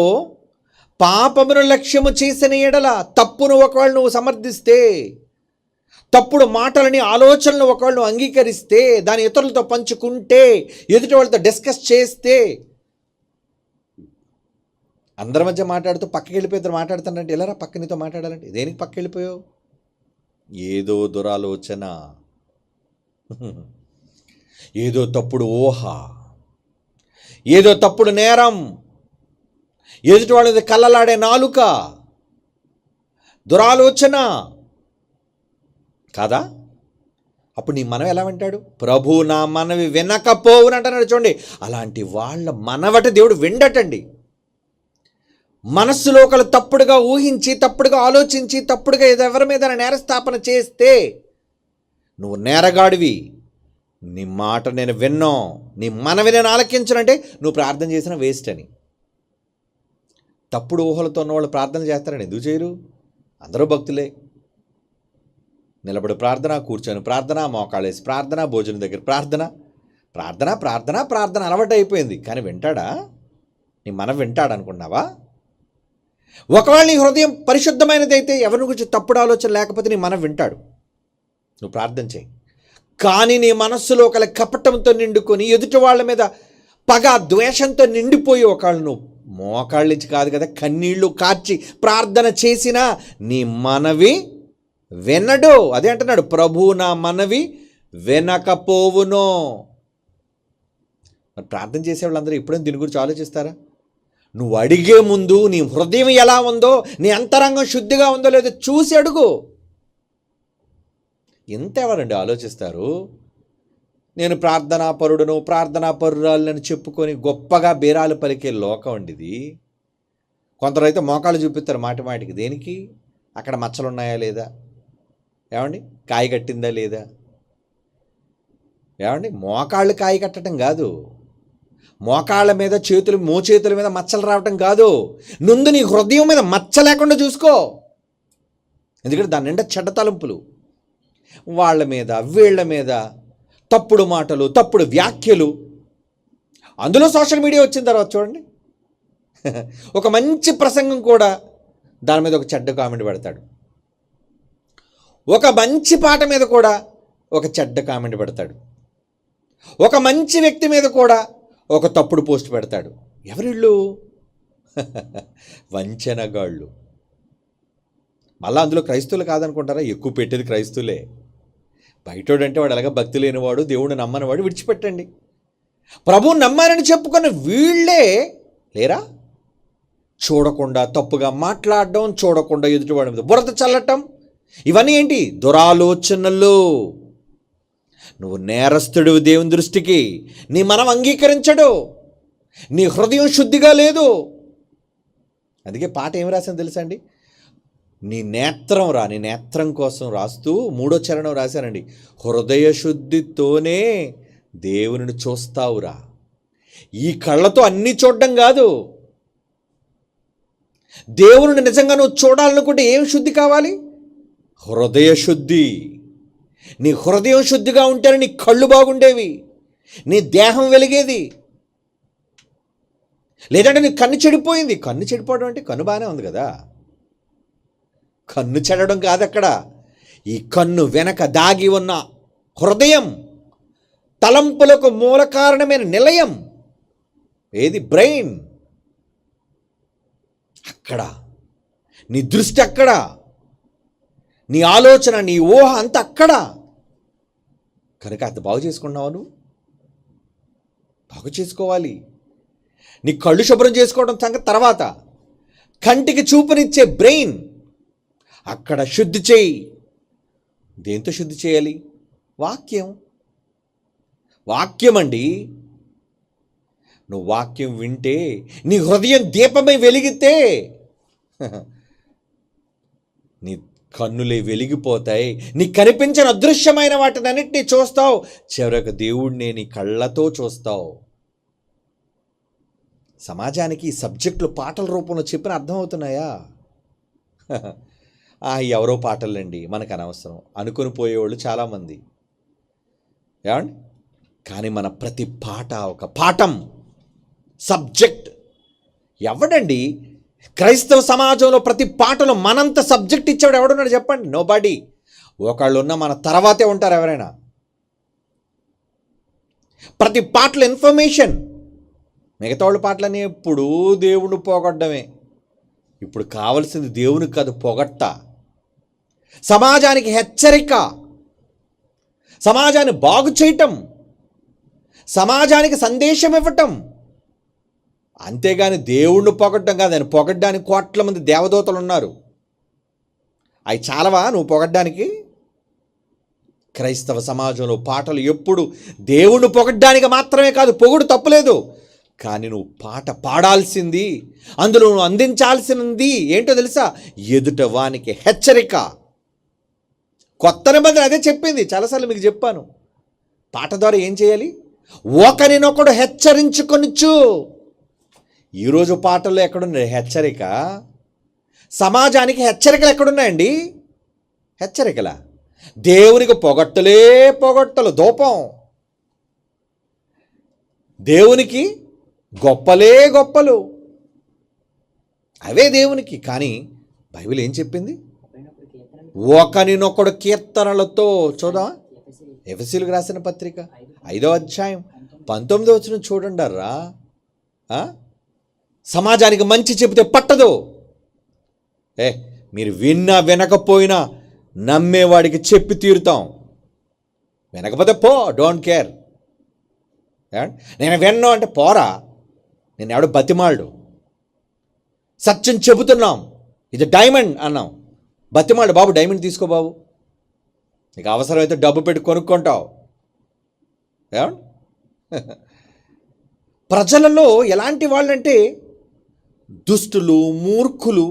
పాపమును లక్ష్యము చేసిన ఎడల, తప్పును ఒకవేళ నువ్వు సమర్థిస్తే, తప్పుడు మాటలని ఆలోచనలు ఒకవేళ నువ్వు అంగీకరిస్తే, దాని ఇతరులతో పంచుకుంటే, ఎదుటి వాళ్ళతో డిస్కస్ చేస్తే, అందరి మధ్య మాట్లాడుతూ పక్కకి వెళ్ళిపోయి మాట్లాడుతానంటే ఎలారా పక్కనితో మాట్లాడాలంటే? దేనికి పక్క వెళ్ళిపోయావు? ఏదో దురాలోచన, ఏదో తప్పుడు ఊహ, ఏదో తప్పుడు నేరం, ఎదుటి వాళ్ళది కళ్ళలాడే నాలుక, దురాలోచన కాదా? అప్పుడు నీ మనం ఎలా వింటాడు? ప్రభు నా మనవి వినకపోవును అంటున్నాడు చూడండి. అలాంటి వాళ్ళ మనవట దేవుడు విండటండి. మనస్సులో ఒకళ్ళు తప్పుడుగా ఊహించి, తప్పుడుగా ఆలోచించి, తప్పుడుగా ఎవరి మీద నేరస్థాపన చేస్తే, నువ్వు నేరగాడివి, నీ మాట నేను విన్నో, నీ మనవి నేను ఆలకించనంటే నువ్వు ప్రార్థన చేసిన వేస్ట్ అని. తప్పుడు ఊహలతో ఉన్నవాళ్ళు ప్రార్థన చేస్తారని ఎందుకు చేయరు? అందరూ భక్తులే. నిలబడి ప్రార్థన, కూర్చొని ప్రార్థన, మోకాళ్ళేసి ప్రార్థన, భోజనం దగ్గర ప్రార్థన, ప్రార్థన ప్రార్థన ప్రార్థన అలవాటు అయిపోయింది. కానీ వింటాడా? నీ మనం వింటాడు అనుకున్నావా? ఒకవేళ నీ హృదయం పరిశుద్ధమైనది అయితే, ఎవరి గురించి తప్పుడు ఆలోచన లేకపోతే నీ మనం వింటాడు, నువ్వు ప్రార్థన చేయి. కానీ నీ మనస్సులో ఒకళ్ళ కపటంతో నిండుకొని, ఎదుటి వాళ్ళ మీద పగ ద్వేషంతో నిండిపోయి, ఒకళ్ళు నువ్వు మోకాళ్ళ నుంచి కాదు కదా కన్నీళ్లు కార్చి ప్రార్థన చేసినా నీ మనవి వినడు. అదే అంటున్నాడు, ప్రభు నా మనవి వినకపోవును. మరి ప్రార్థన చేసేవాళ్ళందరూ ఎప్పుడైనా దీని గురించి ఆలోచిస్తారా? నువ్వు అడిగే ముందు నీ హృదయం ఎలా ఉందో, నీ అంతరంగం శుద్ధిగా ఉందో లేదో చూసి అడుగు. ఎంత ఎవరండి ఆలోచిస్తారు? నేను ప్రార్థనా పరుడును, ప్రార్థనా పరురాలని చెప్పుకొని గొప్పగా బేరాలు పలికే లోకం అండి ఇది. కొందరు అయితే మోకాళ్ళు చూపిస్తారు మాటి మాటికి. దేనికి? అక్కడ మచ్చలు ఉన్నాయా లేదా, ఏమండి కాయ కట్టిందా లేదా, ఏమండి మోకాళ్ళు కాయ కట్టడం కాదు, మోకాళ్ళ మీద మోచేతుల మీద మచ్చలు రావటం కాదు. ముందు నీ హృదయం మీద మచ్చ లేకుండా చూసుకో. ఎందుకంటే దాని నిండా చెడ్డ తలంపులు, వాళ్ళ మీద వీళ్ళ మీద తప్పుడు మాటలు, తప్పుడు వ్యాఖ్యలు. అందులో సోషల్ మీడియా వచ్చిన తర్వాత చూడండి, ఒక మంచి ప్రసంగం కూడా దాని మీద ఒక చెడ్డ కామెంట్ పెడతాడు, ఒక మంచి పాట మీద కూడా ఒక చెడ్డ కామెంట్ పెడతాడు, ఒక మంచి వ్యక్తి మీద కూడా ఒక తప్పుడు పోస్ట్ పెడతాడు. ఎవరిళ్ళు? వంచనగాళ్ళు. మళ్ళీ అందులో క్రైస్తవులు కాదనుకుంటారా? ఎక్కువ పెట్టేది క్రైస్తవులే. బయటోడంటే వాడు ఎలాగ భక్తి లేనివాడు, దేవుడిని నమ్మనివాడు విడిచిపెట్టండి. ప్రభువు నమ్మారని చెప్పుకున్న వీళ్ళే లేరా? చూడకుండా తప్పుగా మాట్లాడడం, చూడకుండా ఎదుటివాడి మీద బురద చల్లటం, ఇవన్నీ ఏంటి? దురాలోచనలు. నువ్వు నేరస్తుడు దేవుని దృష్టికి. నీ మనం అంగీకరించడు, నీ హృదయం శుద్ధిగా లేదు. అందుకే పాట ఏమి రాశాను తెలుసా అండి? నీ నేత్రం కోసం రాస్తూ 3వ చరణం రాశానండి. హృదయ శుద్ధితోనే దేవునిని చూస్తావురా. ఈ కళ్ళతో అన్నీ చూడడం కాదు. దేవుని నిజంగా నువ్వు చూడాలనుకుంటే ఏం శుద్ధి కావాలి? హృదయ శుద్ధి. నీ హృదయం శుద్ధిగా ఉంటేనే నీ కళ్ళు బాగుండేవి, నీ దేహం వెలిగేది. లేదంటే నీ కన్ను చెడిపోయింది. కన్ను చెడిపోవడం అంటే కన్ను బాగానే ఉంది కదా. కన్ను చెడడం కాదు అక్కడ. ఈ కన్ను వెనక దాగి ఉన్న హృదయం, తలంపులకు మూల కారణమైన నిలయం ఏది? బ్రెయిన్. అక్కడ నీ దృష్టి, అక్కడ నీ ఆలోచన, నీ ఊహ అంతా అక్కడ. కనుక అంత బాగు చేసుకున్నావు. నువ్వు బాగు చేసుకోవాలి. నీ కళ్ళు శుభ్రం చేసుకోవడం సంగతి తర్వాత. కంటికి చూపునిచ్చే బ్రెయిన్ అక్కడ శుద్ధి చేయి. దేంతో శుద్ధి చేయాలి? వాక్యం అండి. నువ్వు వాక్యం వింటే, నీ హృదయం దీపమై వెలిగితే నీ కన్నులే వెలిగిపోతాయి. నీ కనిపించిన అదృశ్యమైన వాటిని అన్నిటినీ చూస్తావు. చివరకు దేవుడిని నీ కళ్ళతో చూస్తావు. సమాజానికి ఈ సబ్జెక్టులు పాటల రూపంలో చెప్పిన అర్థమవుతున్నాయా? ఎవరో పాటలండి, మనకు అనవసరం అనుకుని పోయేవాళ్ళు చాలామంది. ఏమండి? కానీ మన ప్రతి పాట ఒక పాఠం, సబ్జెక్ట్. ఎవడండి క్రైస్తవ సమాజంలో ప్రతి పాటలో మనంత సబ్జెక్ట్ ఇచ్చాడు ఎవడున్నాడు చెప్పండి? నోబడీ. ఒకళ్ళు ఉన్న మన తర్వాతే ఉంటారు ఎవరైనా. ప్రతి పాటలో ఇన్ఫర్మేషన్. మిగతా వాళ్ళ పాటలని ఎప్పుడూ దేవుణ్ణి పోగొట్టడమే. ఇప్పుడు కావలసింది దేవునికి కాదు, పొగట్ట. సమాజానికి హెచ్చరిక, సమాజాన్ని బాగు చేయటం, సమాజానికి సందేశం ఇవ్వటం. అంతేగాని దేవుణ్ణి పొగట్టడం కాదు. ఆయన పొగడ్డానికి కోట్ల మంది దేవదూతలు ఉన్నారు. అవి చాలవా నువ్వు పొగడ్డానికి? క్రైస్తవ సమాజంలో పాటలు ఎప్పుడు దేవుణ్ణి పొగడ్డానికి మాత్రమే కాదు. పొగుడు తప్పులేదు, కానీ నువ్వు పాట పాడాల్సింది, అందులో నువ్వు అందించాల్సింది ఏంటో తెలుసా? ఎదుట వానికి హెచ్చరిక. కొత్త నిబంధన అదే చెప్పింది. చాలాసార్లు మీకు చెప్పాను. పాట ద్వారా ఏం చేయాలి? ఒకరినొకడు హెచ్చరించుకొనిచ్చు. ఈరోజు పాటల్లో ఎక్కడున్నాయి హెచ్చరిక? సమాజానికి హెచ్చరికలు ఎక్కడున్నాయండి? హెచ్చరికల. దేవునికి పొగట్టలు ధూపం. దేవునికి గొప్పలు అవే దేవునికి. కానీ బైబిల్ ఏం చెప్పింది? ఒకరినొకడు కీర్తనలతో. చూద్దాం, ఎఫెసీయులకు రాసిన పత్రిక 5వ అధ్యాయం 19వ వచనం చూడండి. సమాజానికి మంచి చెబితే పట్టదు. మీరు విన్నా వినకపోయినా నమ్మేవాడికి చెప్పి తీరుతాం. వినకపోతే పో, డోంట్ కేర్. నేను విన్నా అంటే పోరా, నేను ఎవడు బతిమాడు. సత్యం చెబుతున్నాం, ఇది డైమండ్ అన్నాం. బతిమాడు, బాబు డైమండ్ తీసుకో బాబు, నీకు అవసరమైతే డబ్బు పెట్టి కొనుక్కుంటావు. ప్రజలలో ఎలాంటి వాళ్ళంటే దుష్టులు, మూర్ఖులు,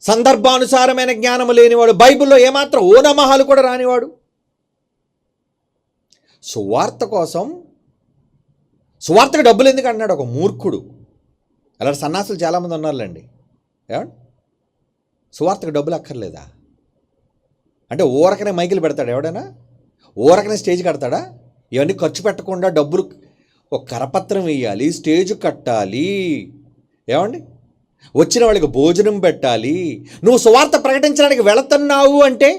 సందర్భానుసారమైన జ్ఞానము లేనివాడు, బైబిల్లో ఏమాత్రం ఓనమహాలు కూడా రానివాడు. సువార్తకు డబ్బులు ఎందుకు అన్నాడు ఒక మూర్ఖుడు. అలాంటి సన్నాసులు చాలామంది ఉన్నారులేండి. సువార్తకు డబ్బులు అక్కర్లేదా? అంటే ఊరకనే మైకులు పెడతాడు ఎవడైనా? ఊరకనే స్టేజ్ కడతాడా? ఇవన్నీ ఖర్చు పెట్టకుండా డబ్బులు, ఒక కరపత్రం వేయాలి, స్టేజ్ కట్టాలి, వచ్చిన వాళ్ళకి భోజనం పెట్టాలి. నువ్వు సువార్త ప్రకటించడానికి వెళుతున్నావు అంటే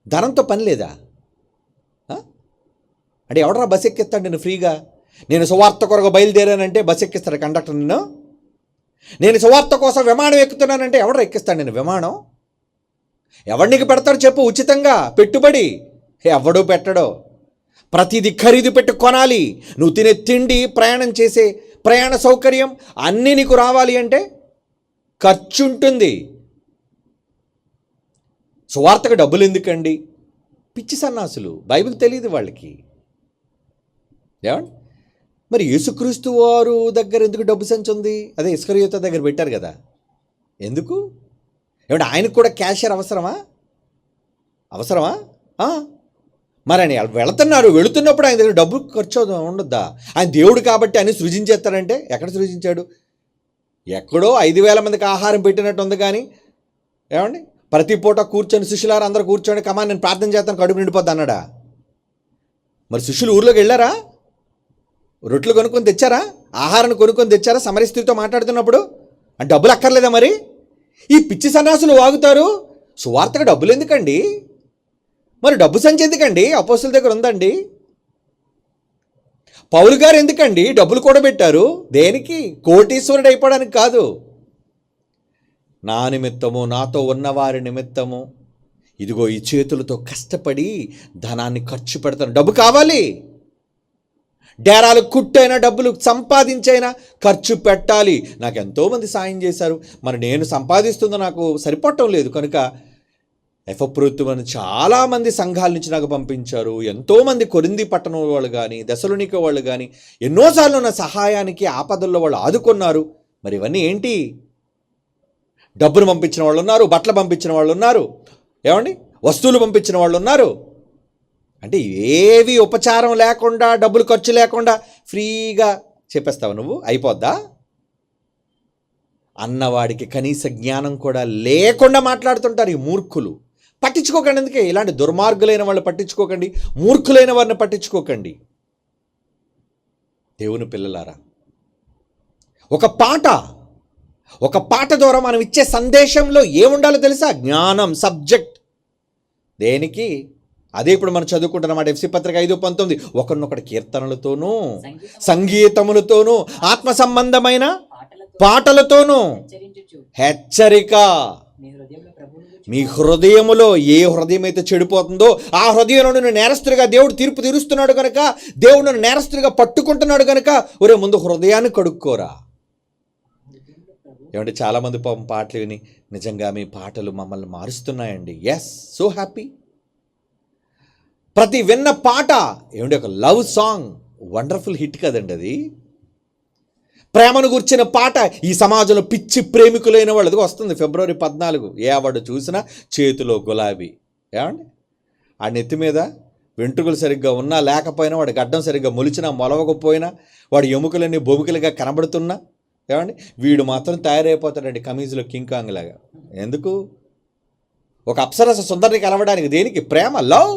ధనంతో పని లేదా? అంటే ఎవడరా బస్ ఎక్కిస్తాడు నేను ఫ్రీగా? నేను సువార్త కొరకు బయలుదేరానంటే బస్ ఎక్కిస్తాడు కండక్టర్ నిన్ను. నేను సువార్త కోసం విమానం ఎక్కుతున్నానంటే ఎవడు ఎక్కిస్తాడు నేను విమానం? ఎవడికి పెడతాడు చెప్పు? ఉచితంగా పెట్టుబడి ఎవడూ పెట్టడో. ప్రతిదీ ఖరీదు పెట్టి కొనాలి. నువ్వు తినే తిండి, ప్రయాణం చేసే ప్రయాణ సౌకర్యం అన్నీ నీకు రావాలి అంటే ఖర్చు ఉంటుంది. సువార్తకు డబ్బులు ఎందుకండి? పిచ్చి సన్నాసులు, బైబిల్ తెలియదు వాళ్ళకి. ఏమండి? మరి యేసుక్రీస్తు వారు దగ్గర ఎందుకు డబ్బు సంచి ఉంది? అదే ఇస్కరియోత దగ్గర పెట్టారు కదా, ఎందుకు? ఏమంటే ఆయనకు కూడా క్యాషియర్ అవసరమా? మరి ఆయన వెళుతున్నప్పుడు ఆయన దగ్గర డబ్బు ఖర్చు ఉండొద్దా? ఆయన దేవుడు కాబట్టి అని సృజించేస్తాడంటే ఎక్కడ సృజించాడు? ఎక్కడో 5,000 మందికి ఆహారం పెట్టినట్టు ఉంది. కానీ ఏమండి, ప్రతి పూట కూర్చొని శిష్యులారు అందరూ కూర్చొని కమా నేను ప్రార్థన చేస్తాను కడుపు నిండిపోద్ది అన్నాడా? మరి శిష్యులు ఊర్లోకి వెళ్ళారా? రొట్టెలు కొనుక్కొని తెచ్చారా? ఆహారాన్ని కొనుక్కొని తెచ్చారా? సమరయ స్త్రీతో మాట్లాడుతున్నప్పుడు అంటే డబ్బులు అక్కర్లేదా? మరి ఈ పిచ్చి సన్యాసులు వాగుతారు. సువార్తకు డబ్బులు ఎందుకండి? మరి డబ్బు సంచి ఎందుకండి? అపోస్తుల దగ్గర ఉందండి. పౌలు గారు ఎందుకండి డబ్బులు కూడా పెట్టారు? దేనికి? కోటీశ్వరుడు అయిపోవడానికి కాదు. నా నిమిత్తము, నాతో ఉన్నవారి నిమిత్తము ఇదిగో ఈ చేతులతో కష్టపడి ధనాన్ని ఖర్చు పెడతాను. డబ్బు కావాలి. డేరాలు కుట్టైనా డబ్బులు సంపాదించైనా ఖర్చు పెట్టాలి. నాకు ఎంతోమంది సాయం చేశారు, మరి నేను సంపాదిస్తుందో నాకు సరిపడటం లేదు కనుక ఎఫప్రోతుమని చాలామంది సంఘాల నుంచి నాకు పంపించారు. ఎంతోమంది కొరింథీ పట్టణం వాళ్ళు కానీ దెసలోనిక వాళ్ళు కానీ ఎన్నోసార్లు నా సహాయానికి ఆపదల్లో వాళ్ళు ఆదుకున్నారు. మరి ఇవన్నీ ఏంటి? డబ్బును పంపించిన వాళ్ళు ఉన్నారు, బట్టలు పంపించిన వాళ్ళు ఉన్నారు, ఏమండి వస్తువులు పంపించిన వాళ్ళు ఉన్నారు. అంటే ఏవి ఉపచారం లేకుండా, డబ్బులు ఖర్చు లేకుండా ఫ్రీగా చెప్పేస్తావు నువ్వు? అయిపోద్దా? అన్నవాడికి కనీస జ్ఞానం కూడా లేకుండా మాట్లాడుతుంటారు ఈ మూర్ఖులు. పట్టించుకోకండి. అందుకే ఇలాంటి దుర్మార్గులైన వాళ్ళు పట్టించుకోకండి, మూర్ఖులైన వారిని పట్టించుకోకండి. దేవుని పిల్లలారా, ఒక పాట ద్వారా మనం ఇచ్చే సందేశంలో ఏముండాలో తెలుసా? జ్ఞానం, సబ్జెక్ట్. దేనికి? అదే ఇప్పుడు మనం చదువుకుంటున్నమాట ఎఫ్సి పత్రిక 5:19. ఒకరినొకటి కీర్తనలతోనూ సంగీతములతోనూ ఆత్మ సంబంధమైన పాటలతోనూ హెచ్చరిక. మీ హృదయములో ఏ హృదయం అయితే చెడిపోతుందో ఆ హృదయంలో నువ్వు నేరస్తుడిగా దేవుడు తీర్పు తీరుస్తున్నాడు కనుక, దేవుడు నన్ను నేరస్తుడిగా పట్టుకుంటున్నాడు కనుక ఒరే ముందు హృదయాన్ని కడుక్కోరా. ఏమంటే చాలామంది పాటలు విని నిజంగా మీ పాటలు మమ్మల్ని మారుస్తున్నాయండి. Yes, so happy. ప్రతి విన్న పాట ఏమంటే ఒక లవ్ సాంగ్, వండర్ఫుల్ హిట్ కదండి అది. ప్రేమను గుర్చిన పాట ఈ సమాజంలో పిచ్చి ప్రేమికులైన వాళ్ళది వస్తుంది. February 14 ఏ అవార్డు చూసినా చేతిలో గులాబీ. ఏమండి ఆ నెత్తి మీద వెంట్రుకలు సరిగ్గా ఉన్నా లేకపోయినా, వాడి గడ్డం సరిగ్గా మొలిచినా మొలవకపోయినా, వాడి ఎముకలన్నీ బొముకలుగా కనబడుతున్నా, ఏమండి వీడు మాత్రం తయారైపోతాడండి కమీజులో కింగ్ కాంగ్ లాగా. ఎందుకు? ఒక అప్సరస సుందరిని కలవడానికి. దేనికి? ప్రేమ, లవ్.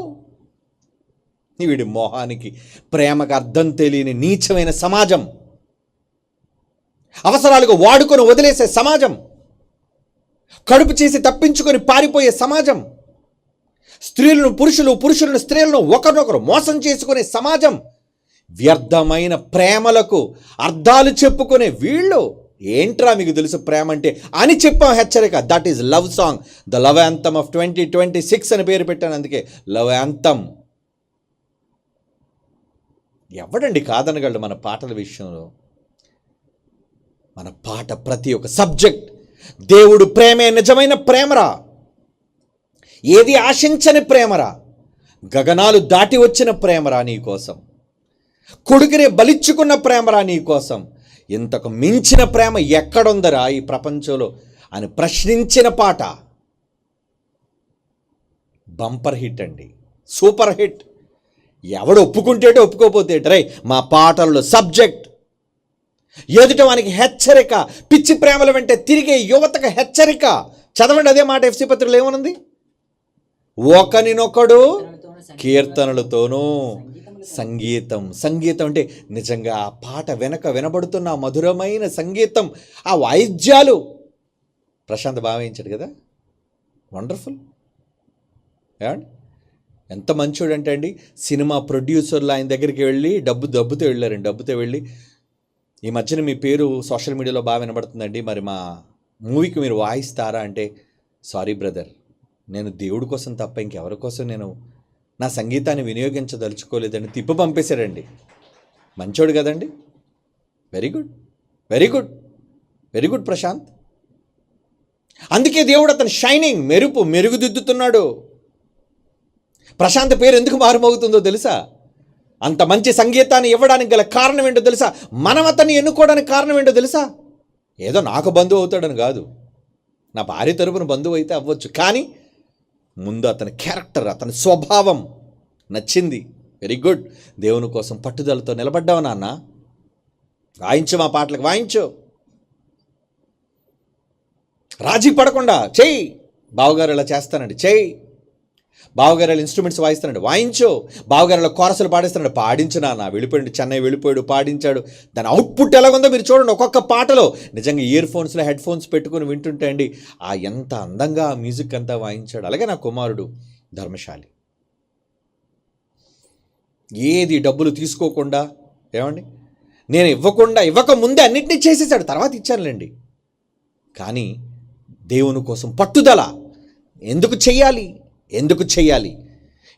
వీడి మోహానికి ప్రేమకు అర్థం తెలియని నీచమైన సమాజం, అవసరాలకు వాడుకొని వదిలేసే సమాజం, కడుపు చేసి తప్పించుకొని పారిపోయే సమాజం, స్త్రీలను పురుషులను స్త్రీలను ఒకరినొకరు మోసం చేసుకునే సమాజం, వ్యర్థమైన ప్రేమలకు అర్థాలు చెప్పుకునే వీళ్ళు. ఏంట్రా మీకు తెలుసు ప్రేమ అంటే అని చెప్పాం హెచ్చరిక. That is love song, the love anthem of 2026 అని పేరు పెట్టాను. అందుకే లవ్ యాంథమ్. ఎవడండి కాదనగలడు మన పాటల విషయంలో? మన పాట ప్రతి ఒక్క సబ్జెక్ట్ దేవుడు ప్రేమే నిజమైన ప్రేమరా, ఏది ఆశించని ప్రేమరా, గగనాలు దాటి వచ్చిన ప్రేమరా నీ కోసం, కొడుకునే బలిచ్చుకున్న ప్రేమరా నీ కోసం. ఇంతకు మించిన ప్రేమ ఎక్కడుందరా ఈ ప్రపంచంలో అని ప్రశ్నించిన పాట బంపర్ హిట్ అండి, సూపర్ హిట్. ఎవడు ఒప్పుకుంటేటో ఒప్పుకోపోతేట రే మా పాటల్లో సబ్జెక్ట్, ఎదుటవానికి హెచ్చరిక, పిచ్చి ప్రేమల వెంటే తిరిగే యువతకు హెచ్చరిక. చదవండి అదే మాట ఎఫ్సి పత్రికలో ఏమనుంది? ఒకనినొకడు కీర్తనలతోనూ సంగీతం. సంగీతం అంటే నిజంగా ఆ పాట వెనక వినబడుతున్న మధురమైన సంగీతం, ఆ వాయిద్యాలు. ప్రశాంత్ భావించాడు కదా, వండర్ఫుల్. ఏమండి ఎంత మంచోడు అంటే అండి, సినిమా ప్రొడ్యూసర్లు ఆయన దగ్గరికి వెళ్ళి డబ్బుతో వెళ్ళారండి. డబ్బుతో వెళ్ళి, ఈ మధ్యన మీ పేరు సోషల్ మీడియాలో బాగా వినబడుతుందండి, మరి మా మూవీకి మీరు వాయిస్తారా అంటే, సారీ బ్రదర్, నేను దేవుడి కోసం తప్ప ఇంకెవరి కోసం నేను నా సంగీతాన్ని వినియోగించదలుచుకోలేదని తిప్పి పంపేశారండి. మంచోడు కదండి. Very good, very good, very good Prashant. అందుకే దేవుడు అతను షైనింగ్ మెరుగుదిద్దుతున్నాడు. ప్రశాంత్ పేరు ఎందుకు మారుమోగుతుందో తెలుసా? అంత మంచి సంగీతాన్ని ఇవ్వడానికి గల కారణం ఏంటో తెలుసా? మనం అతన్ని ఎన్నుకోవడానికి కారణం ఏంటో తెలుసా? ఏదో నాకు బంధువు అవుతాడని కాదు, నా భార్య తరపున బంధువు అయితే అవ్వచ్చు, కానీ ముందు అతని క్యారెక్టర్, అతని స్వభావం నచ్చింది. Very good. దేవుని కోసం పట్టుదలతో నిలబడ్డావు నాన్న. వాయించు, మా పాటలకు వాయించు, రాజీ పడకుండా చెయ్యి. బావగారు ఇలా చేస్తానండి, చెయ్యి. బావగారు ఇన్స్ట్రుమెంట్స్ వాయిస్తానండి, వాయించు. బావగారు కోరసలు పాడిస్తానండి, పాడించు నాన్న. వెళ్ళిపోయాడు, చెన్నై వెళ్ళిపోయాడు, పాడించాడు. దాని అవుట్పుట్ ఎలాగుందో మీరు చూడండి. ఒక్కొక్క పాటలో నిజంగా ఇయర్ ఫోన్స్లో హెడ్ ఫోన్స్ పెట్టుకుని వింటుంటే అండి, ఎంత అందంగా ఆ మ్యూజిక్ అంతా వాయించాడు. అలాగే నా కుమారుడు ధర్మశాలి, ఏది డబ్బులు తీసుకోకుండా, ఏమండి, నేను ఇవ్వకముందే అన్నింటినీ చేసేసాడు. తర్వాత ఇచ్చానులేండి, కానీ దేవుని కోసం పట్టుదల. ఎందుకు చెయ్యాలి?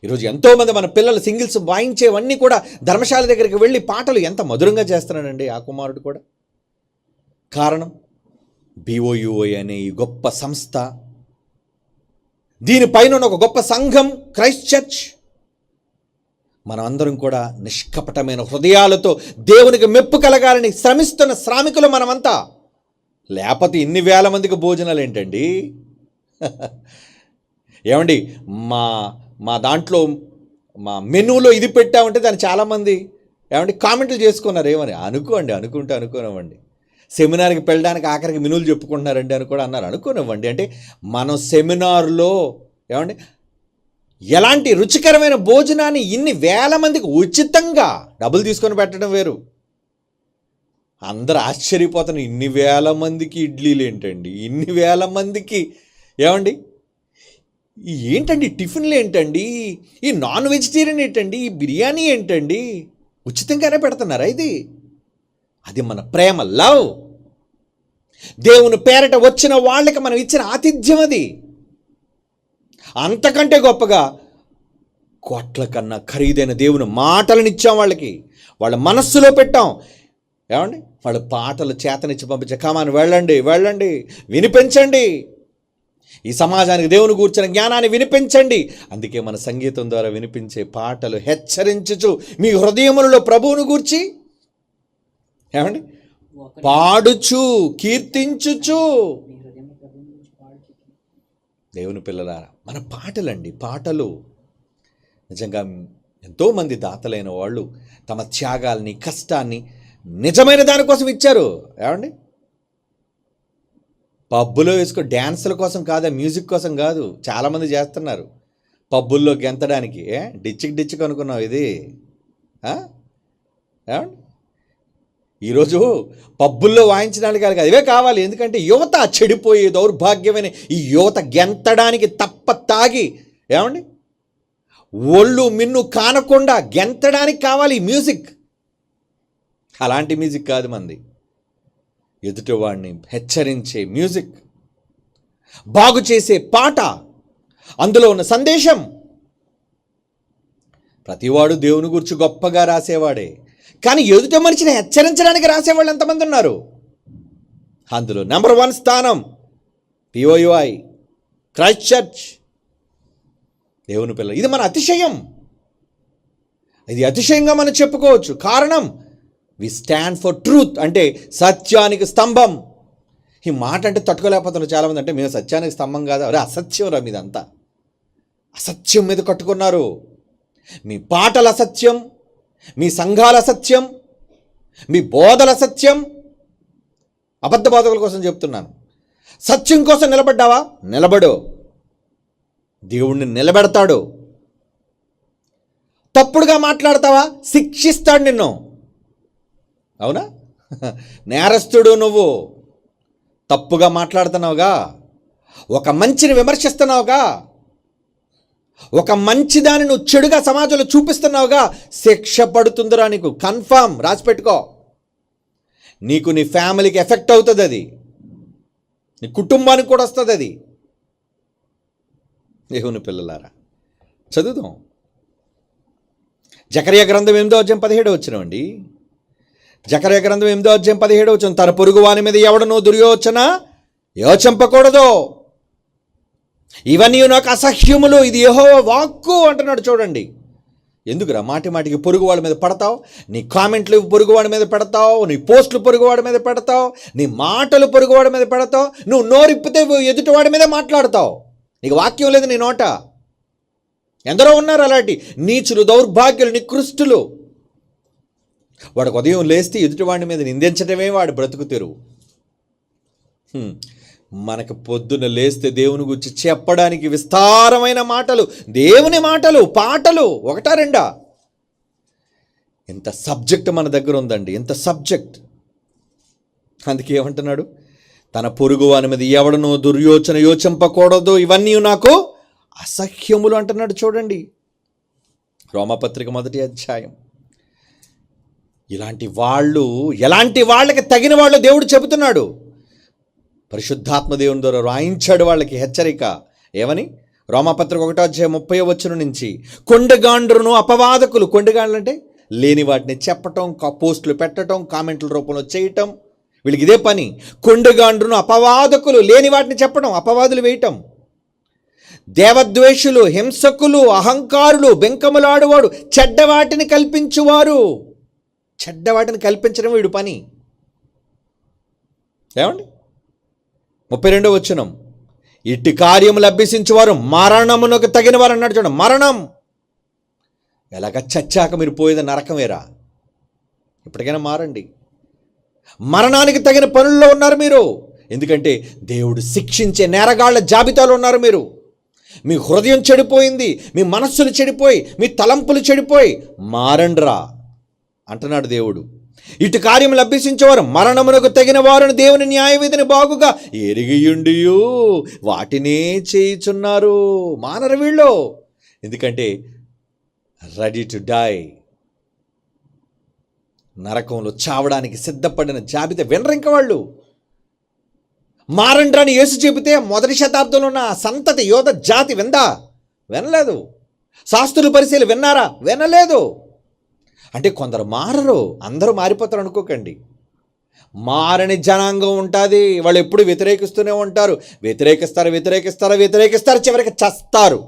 ఈరోజు ఎంతోమంది మన పిల్లలు సింగిల్స్ వాయించేవన్నీ కూడా ధర్మశాల దగ్గరికి వెళ్ళి పాటలు ఎంత మధురంగా చేస్తున్నాడండి ఆ కుమారుడు కూడా. కారణం BOUI అనే ఈ గొప్ప సంస్థ, దీనిపైన ఒక గొప్ప సంఘం క్రైస్ట్ చర్చ్. మనం అందరం కూడా నిష్కపటమైన హృదయాలతో దేవునికి మెప్పు కలగాలని శ్రమిస్తున్న శ్రామికులు మనమంతా. లేకపోతే ఇన్ని వేల మందికి భోజనాలు ఏంటండి? ఏమండి, మా దాంట్లో మా మెనూలో ఇది పెట్టామంటే దాన్ని చాలామంది ఏమండి కామెంట్లు చేసుకున్నారు. ఏమని అనుకోనివ్వండి. సెమినార్కి వెళ్ళడానికి ఆఖరికి మెనూలు చెప్పుకుంటున్నారండి అని కూడా అన్నారు. అనుకోనివ్వండి. అంటే మనం సెమినార్లో ఏమండి ఎలాంటి రుచికరమైన భోజనాన్ని ఇన్ని వేల మందికి ఉచితంగా డబ్బులు తీసుకొని పెట్టడం వేరు. అందరూ ఆశ్చర్యపోతున్నారు, ఇన్ని వేల మందికి ఇడ్లీలు ఏంటండి, ఇన్ని వేల మందికి ఏమండి ఏంటండి టిఫిన్లు ఏంటండి, ఈ నాన్ వెజిటేరియన్ ఏంటండి, ఈ బిర్యానీ ఏంటండి, ఉచితంగానే పెడుతున్నారా? అది మన ప్రేమ, లవ్. దేవుని పేరట వచ్చిన వాళ్ళకి మనం ఇచ్చిన ఆతిథ్యం అది. అంతకంటే గొప్పగా కోట్ల కన్నా ఖరీదైన దేవుని మాటలను ఇచ్చాం వాళ్ళకి, వాళ్ళ మనస్సులో పెట్టాం. ఏమండి, వాళ్ళ పాటలు చేతనిచ్చి పంపించే, కమాన్ వెళ్ళండి వినిపించండి, ఈ సమాజానికి దేవుని గూర్చిన జ్ఞానాన్ని వినిపించండి. అందుకే మన సంగీతం ద్వారా వినిపించే పాటలు హెచ్చరించుచు మీ హృదయములలో ప్రభువును గూర్చి ఏమండి పాడుచు కీర్తించుచు. దేవుని పిల్లలారా, మన పాటలు నిజంగా ఎంతోమంది దాతలైన వాళ్ళు తమ త్యాగాల్ని, కష్టాన్ని నిజమైన దానికోసం ఇచ్చారు. ఏమండి, పబ్బులో డ్యాన్సుల కోసం కాదా, మ్యూజిక్ కోసం కాదు. చాలామంది చేస్తున్నారు పబ్బుల్లో గెంతడానికి. డిచ్చికి అనుకున్నావు ఇది? ఏమండి, ఈరోజు పబ్బుల్లో వాయించడానికి కాదు, అవే కావాలి. ఎందుకంటే యువత చెడిపోయే దౌర్భాగ్యమైన ఈ యువత గెంతడానికి తప్ప తాగి ఏమండి ఒళ్ళు మిన్ను కానకుండా గెంతడానికి కావాలి మ్యూజిక్. అలాంటి మ్యూజిక్ కాదు మంది. ఎదుటివాడిని హెచ్చరించే మ్యూజిక్, బాగు చేసే పాట, అందులో ఉన్న సందేశం. ప్రతివాడు దేవుని గురించి గొప్పగా రాసేవాడే, కానీ ఎదుటి మనిషిని హెచ్చరించడానికి రాసేవాళ్ళు ఎంతమంది ఉన్నారు? అందులో నెంబర్ 1 స్థానం BOUI క్రైస్ట్ చర్చ్, దేవుని పిల్లలు. ఇది మన అతిశయం, ఇది అతిశయంగా మనం చెప్పుకోవచ్చు. కారణం వి స్టాండ్ ఫర్ ట్రూత్, అంటే సత్యానికి స్తంభం. ఈ మాట అంటే తట్టుకోలేకపోతున్నారు చాలామంది. అంటే మేము సత్యానికి స్తంభం కాదు, అరే అసత్యం రా మీదంతా, అసత్యం మీద కట్టుకున్నారు. మీ పాటల అసత్యం, మీ సంఘాల అసత్యం, మీ బోధల సత్యం. అబద్ధ బోధకుల కోసం చెప్తున్నాను. సత్యం కోసం నిలబడ్డావా? నిలబడు, దేవుణ్ణి నిలబెడతాడు. తప్పుడుగా మాట్లాడతావా? శిక్షిస్తాడు నిన్ను. అవునా? నేరస్తుడు నువ్వు, తప్పుగా మాట్లాడుతున్నావుగా, ఒక మంచిని విమర్శిస్తున్నావుగా, ఒక మంచిదాన్ని నువ్వు చెడుగా సమాజంలో చూపిస్తున్నావుగా, శిక్ష పడుతుందిరా నీకు, కన్ఫామ్, రాసిపెట్టుకో. నీకు, నీ ఫ్యామిలీకి ఎఫెక్ట్ అవుతుంది, అది నీ కుటుంబానికి కూడా వస్తుంది అది. దేవుని పిల్లలారా, చదువుదాం. జకర్యా గ్రంథం 8:17 అండి. జకర్యా గ్రంథం 8:17 తన పొరుగు వాని మీద ఎవడనో దుర్యోచన యోచింపకూడదు, ఇవన్నీ నాకు అసహ్యములు, ఇది యెహోవా వాక్కు అంటున్నాడు. చూడండి, ఎందుకురా మాటి మాటికి పొరుగు వాళ్ళ మీద పడతావు? నీ కామెంట్లు పొరుగువాడి మీద పెడతావు, నీ పోస్టులు పొరుగువాడి మీద పెడతావు, నీ మాటలు పొరుగువాడి మీద పెడతావు, నువ్వు నోరిప్పితే ఎదుటివాడి మీదే మాట్లాడతావు. నీకు వాక్యం లేదు నీ నోట. ఎందరో ఉన్నారు అలాంటి నీచులు, దౌర్భాగ్యులు, నికృష్టులు. వాడికి ఉదయం లేస్తే ఎదుటివాడి మీద నిందించడమే వాడి బ్రతుకు తెరువు. మనకు పొద్దున లేస్తే దేవుని గురించి చెప్పడానికి విస్తారమైన మాటలు, దేవుని మాటలు, పాటలు, ఒకటా రెండా? ఎంత సబ్జెక్ట్ మన దగ్గర ఉందండి, ఎంత సబ్జెక్ట్. అందుకే ఏమంటున్నాడు, తన పొరుగు వాని మీద ఎవడనో దుర్యోచన యోచింపకూడదు, ఇవన్నీ నాకు అసహ్యములు అంటున్నాడు. చూడండి, రోమపత్రిక 1వ అధ్యాయం. ఎలాంటి వాళ్ళకి తగిన వాళ్ళు దేవుడు చెబుతున్నాడు. పరిశుద్ధాత్మ దేవుని ద్వారా రాయించాడు వాళ్ళకి హెచ్చరిక. ఏమని? రోమపత్రిక 1వ అధ్యాయం 30 నుంచి, కొండగాండ్రును అపవాదకులు. కొండగాండ్రు అంటే లేని వాటిని చెప్పటం, పోస్టులు పెట్టడం, కామెంట్ల రూపంలో చేయటం, వీళ్ళకి ఇదే పని. కొండగాండ్రును అపవాదకులు, లేని వాటిని చెప్పడం, అపవాదులు వేయటం. దేవద్వేషులు, హింసకులు, అహంకారులు, బెంకములాడువాడు, చెడ్డవాటిని కల్పించువారు. చెడ్డవాటిని కల్పించడం వీడు పని. ఏమండి? 32 ఇట్టి కార్యములు అభ్యసించేవారు మరణమునకు తగిన వారు అన్నాడు. చూడండి, మరణం. ఎలాగ చచ్చాక మీరు పోయేది నరకమేరా. ఇప్పటికైనా మారండి. మరణానికి తగిన పనుల్లో ఉన్నారు మీరు. ఎందుకంటే దేవుడు శిక్షించే నేరగాళ్ల జాబితాలో ఉన్నారు మీరు. మీ హృదయం చెడిపోయింది, మీ మనస్సులు చెడిపోయి, మీ తలంపులు చెడిపోయి, మారండ్రా అంటున్నాడు దేవుడు. ఇటు కార్యములు అభ్యసించేవారు మరణమునకు తగిన వారిని దేవుని న్యాయవిధిని బాగుగా ఎరిగియుండియు వాటినే చేయుచున్నారు. మానరు వీళ్ళు. ఎందుకంటే రెడీ టు డై, నరకంలో చావడానికి సిద్ధపడిన జాబితా. వినరు ఇంక వాళ్ళు. మారండ్రా అని యేసు చెబితే 1వ శతాబ్దంలో ఉన్న సంతతి యోధ జాతి వినలేదు. శాస్త్రులు పరిశీలి విన్నారా? వినలేదు. అంటే కొందరు మారరు, అందరూ మారిపోతారు అనుకోకండి. మారని జనాంగం ఉంటుంది. వాళ్ళు ఎప్పుడు వ్యతిరేకిస్తూనే ఉంటారు. వ్యతిరేకిస్తారు, చివరికి చస్తారు,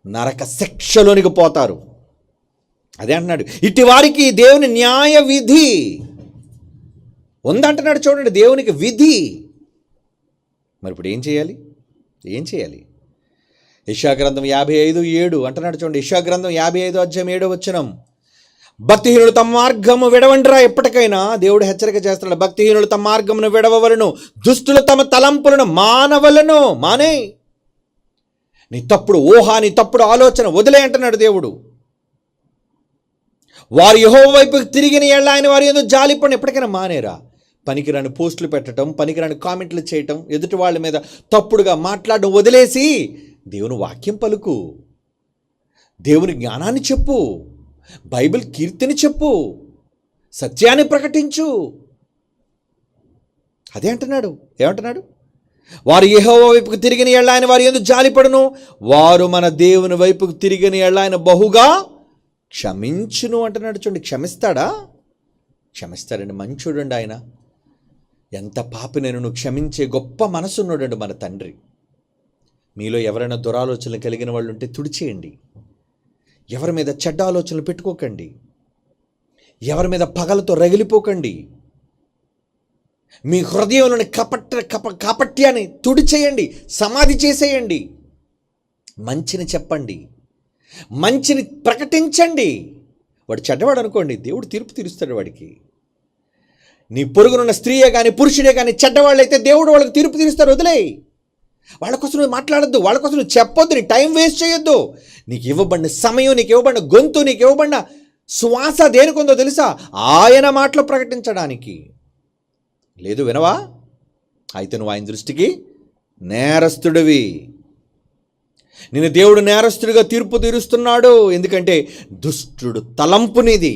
నరక శిక్షలోనికి పోతారు. అదే అంటున్నాడు, ఇట్టి వారికి దేవుని న్యాయ విధి ఉందంటున్నాడు. చూడండి, దేవునికి విధి. మరి ఇప్పుడు ఏం చేయాలి? యెషయా గ్రంథం 55:7 అంటున్నాడు. చూడండి, యెషయా గ్రంథం 55:7 భక్తిహీనులు తమ మార్గము విడవండిరా. ఎప్పటికైనా దేవుడు హెచ్చరిక చేస్తున్నాడు. భక్తిహీనులు తమ మార్గమును విడవవలను, దుష్టులు తమ తలంపులను మానవలను. మానే నీ తప్పుడు ఊహ, నీ తప్పుడు ఆలోచన వదిలే అంటున్నాడు దేవుడు. వారు యెహోవా వైపు తిరిగిన ఎడల ఆయన వారి యందు జాలిపడిన. ఎప్పటికైనా మానేరా. పనికిరాని పోస్టులు పెట్టడం, పనికిరాని కామెంట్లు చేయటం, ఎదుటి వాళ్ళ మీద తప్పుడుగా మాట్లాడడం వదిలేసి దేవుని వాక్యం పలుకు, దేవుని జ్ఞానాన్ని చెప్పు, బైబిల్ కీర్తిని చెప్పు, సత్యాన్ని ప్రకటించు. అదే అంటున్నాడు. ఏమంటున్నాడు? వారు యెహోవా వైపుకు తిరిగిన ఎడల ఆయన వారి యందు జాలిపడును, వారు మన దేవుని వైపుకు తిరిగిన ఎడల ఆయన బహుగా క్షమించును అంటున్నాడు. చూడండి, క్షమిస్తాడండి. మంచోడండి ఆయన. ఎంత పాపినైనా క్షమించే గొప్ప మనసున్నాడండి మన తండ్రి. మీలో ఎవరైనా దురాలోచనలు కలిగిన వాళ్ళు ఉంటే తుడిచేయండి. ఎవరి మీద చెడ్డ ఆలోచనలు పెట్టుకోకండి. ఎవరి మీద పగలతో రగిలిపోకండి. మీ హృదయంలోని కాపట్యాన్ని తుడిచేయండి, సమాధి చేసేయండి. మంచిని చెప్పండి, మంచిని ప్రకటించండి. వాడు చెడ్డవాడు అనుకోండి, దేవుడు తీర్పు తీరుస్తాడు వాడికి. నీ పొరుగునున్న స్త్రీయే కానీ పురుషుడే కానీ చెడ్డవాళ్ళైతే దేవుడు వాళ్ళకి తీర్పు తీరుస్తాడు. వదిలేయి. వాళ్ళ కోసం నువ్వు మాట్లాడద్దు, వాళ్ళ కోసం నువ్వు చెప్పొద్దు, నీ టైం వేస్ట్ చేయొద్దు. నీకు ఇవ్వబడిన సమయం, నీకు ఇవ్వబడిన గొంతు, నీకు ఇవ్వబడిన శ్వాస దేనికొందో తెలుసా? ఆయన మాటలు ప్రకటించడానికి. లేదు, వినవా? అయితే నువ్వు ఆయన దృష్టికి నేరస్తుడివి. నిన్ను దేవుడు నేరస్తుడిగా తీర్పు తీరుస్తున్నాడు. ఎందుకంటే దుష్టుడు తలంపునిది.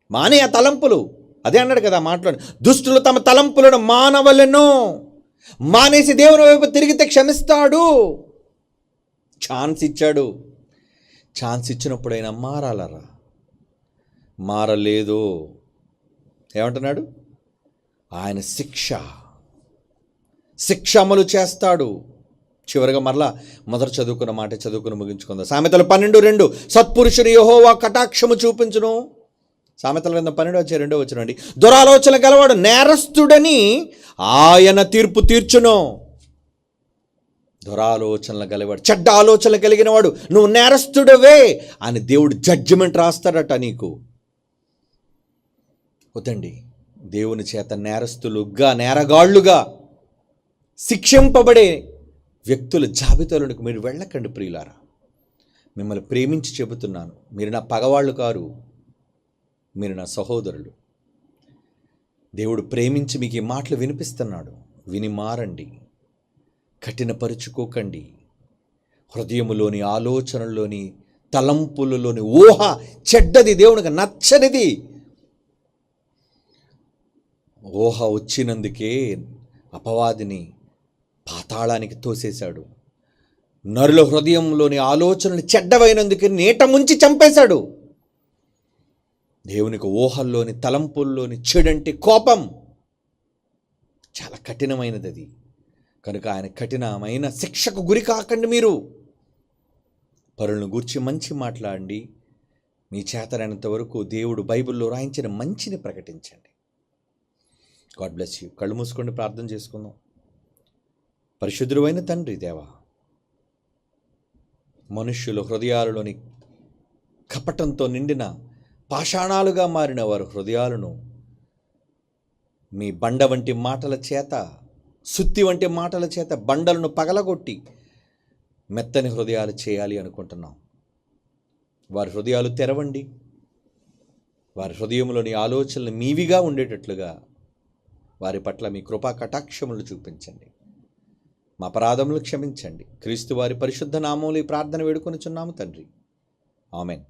మానే ఆ తలంపులు. అదే అన్నాడు కదా మాట్లాడు, దుష్టులు తమ తలంపులను మానవలను. మానేసి దేవుని వైపు తిరిగితే క్షమిస్తాడు. ఛాన్స్ ఇచ్చాడు. ఛాన్స్ ఇచ్చినప్పుడైనా మారాలరా. మారలేదు. ఏమంటున్నాడు? ఆయన శిక్ష అమలు చేస్తాడు. చివరిగా మరలా మొదట చదువుకున్న మాట చదువుకుని ముగించుకుందాం. సామెతలు 12:2, సత్పురుషుని యెహోవా కటాక్షము చూపించును. సామెతల గ్రంథం 12:2 దురాలోచన గలవాడు నేరస్తుడని ఆయన తీర్పు తీర్చును. దురాలోచనలు గలవాడు, చెడ్డ ఆలోచనలు కలిగిన వాడు, నువ్వు నేరస్తుడవే అని దేవుడు జడ్జిమెంట్ రాస్తాడట నీకు. వద్దండి, దేవుని చేత నేరగాళ్లుగా శిక్షింపబడే వ్యక్తుల జాబితాలోనికి మీరు వెళ్ళకండి ప్రియులారా. మిమ్మల్ని ప్రేమించి చెబుతున్నాను, మీరు నా పగవాళ్ళు కారు, మీరు నా సహోదరులు. దేవుడు ప్రేమించి మీకు ఈ మాటలు వినిపిస్తున్నాడు. విని మారండి, కఠినపరుచుకోకండి. హృదయములోని ఆలోచనల్లోని తలంపులలోని ఊహ చెడ్డది, దేవునికి నచ్చనిది. ఊహ వచ్చినందుకే అపవాదిని పాతాళానికి తోసేశాడు. నరుల హృదయంలోని ఆలోచనలు చెడ్డవైనందుకే నీట ముంచి చంపేశాడు. దేవునికి ఊహల్లోని తలంపుల్లోని చెడంటే కోపం చాలా కఠినమైనది. అది కనుక ఆయన కఠినమైన శిక్షకు గురి కాకండి. మీరు పరులను గూర్చి మంచి మాట్లాడండి. మీ చేతనైనంత వరకు దేవుడు బైబిల్లో రాయించిన మంచిని ప్రకటించండి. God bless you. కళ్ళు మూసుకొని ప్రార్థన చేసుకుందాం. పరిశుద్ధుడైన తండ్రి దేవా, మనుష్యుల హృదయాలలోని కపటంతో నిండిన పాషాణాలుగా మారిన వారి హృదయాలను మీ బండ వంటి మాటల చేత, సుత్తి వంటి మాటల చేత బండలను పగలగొట్టి మెత్తని హృదయాలు చేయాలి అనుకుంటున్నాం. వారి హృదయాలు తెరవండి. వారి హృదయంలోని ఆలోచనలు మీవిగా ఉండేటట్లుగా వారి పట్ల మీ కృపా కటాక్షములు చూపించండి. మా అపరాధములు క్షమించండి. క్రీస్తు వారి పరిశుద్ధ నామములో ఈ ప్రార్థన వేడుకొనుచున్నాము తండ్రి. ఆమెన్.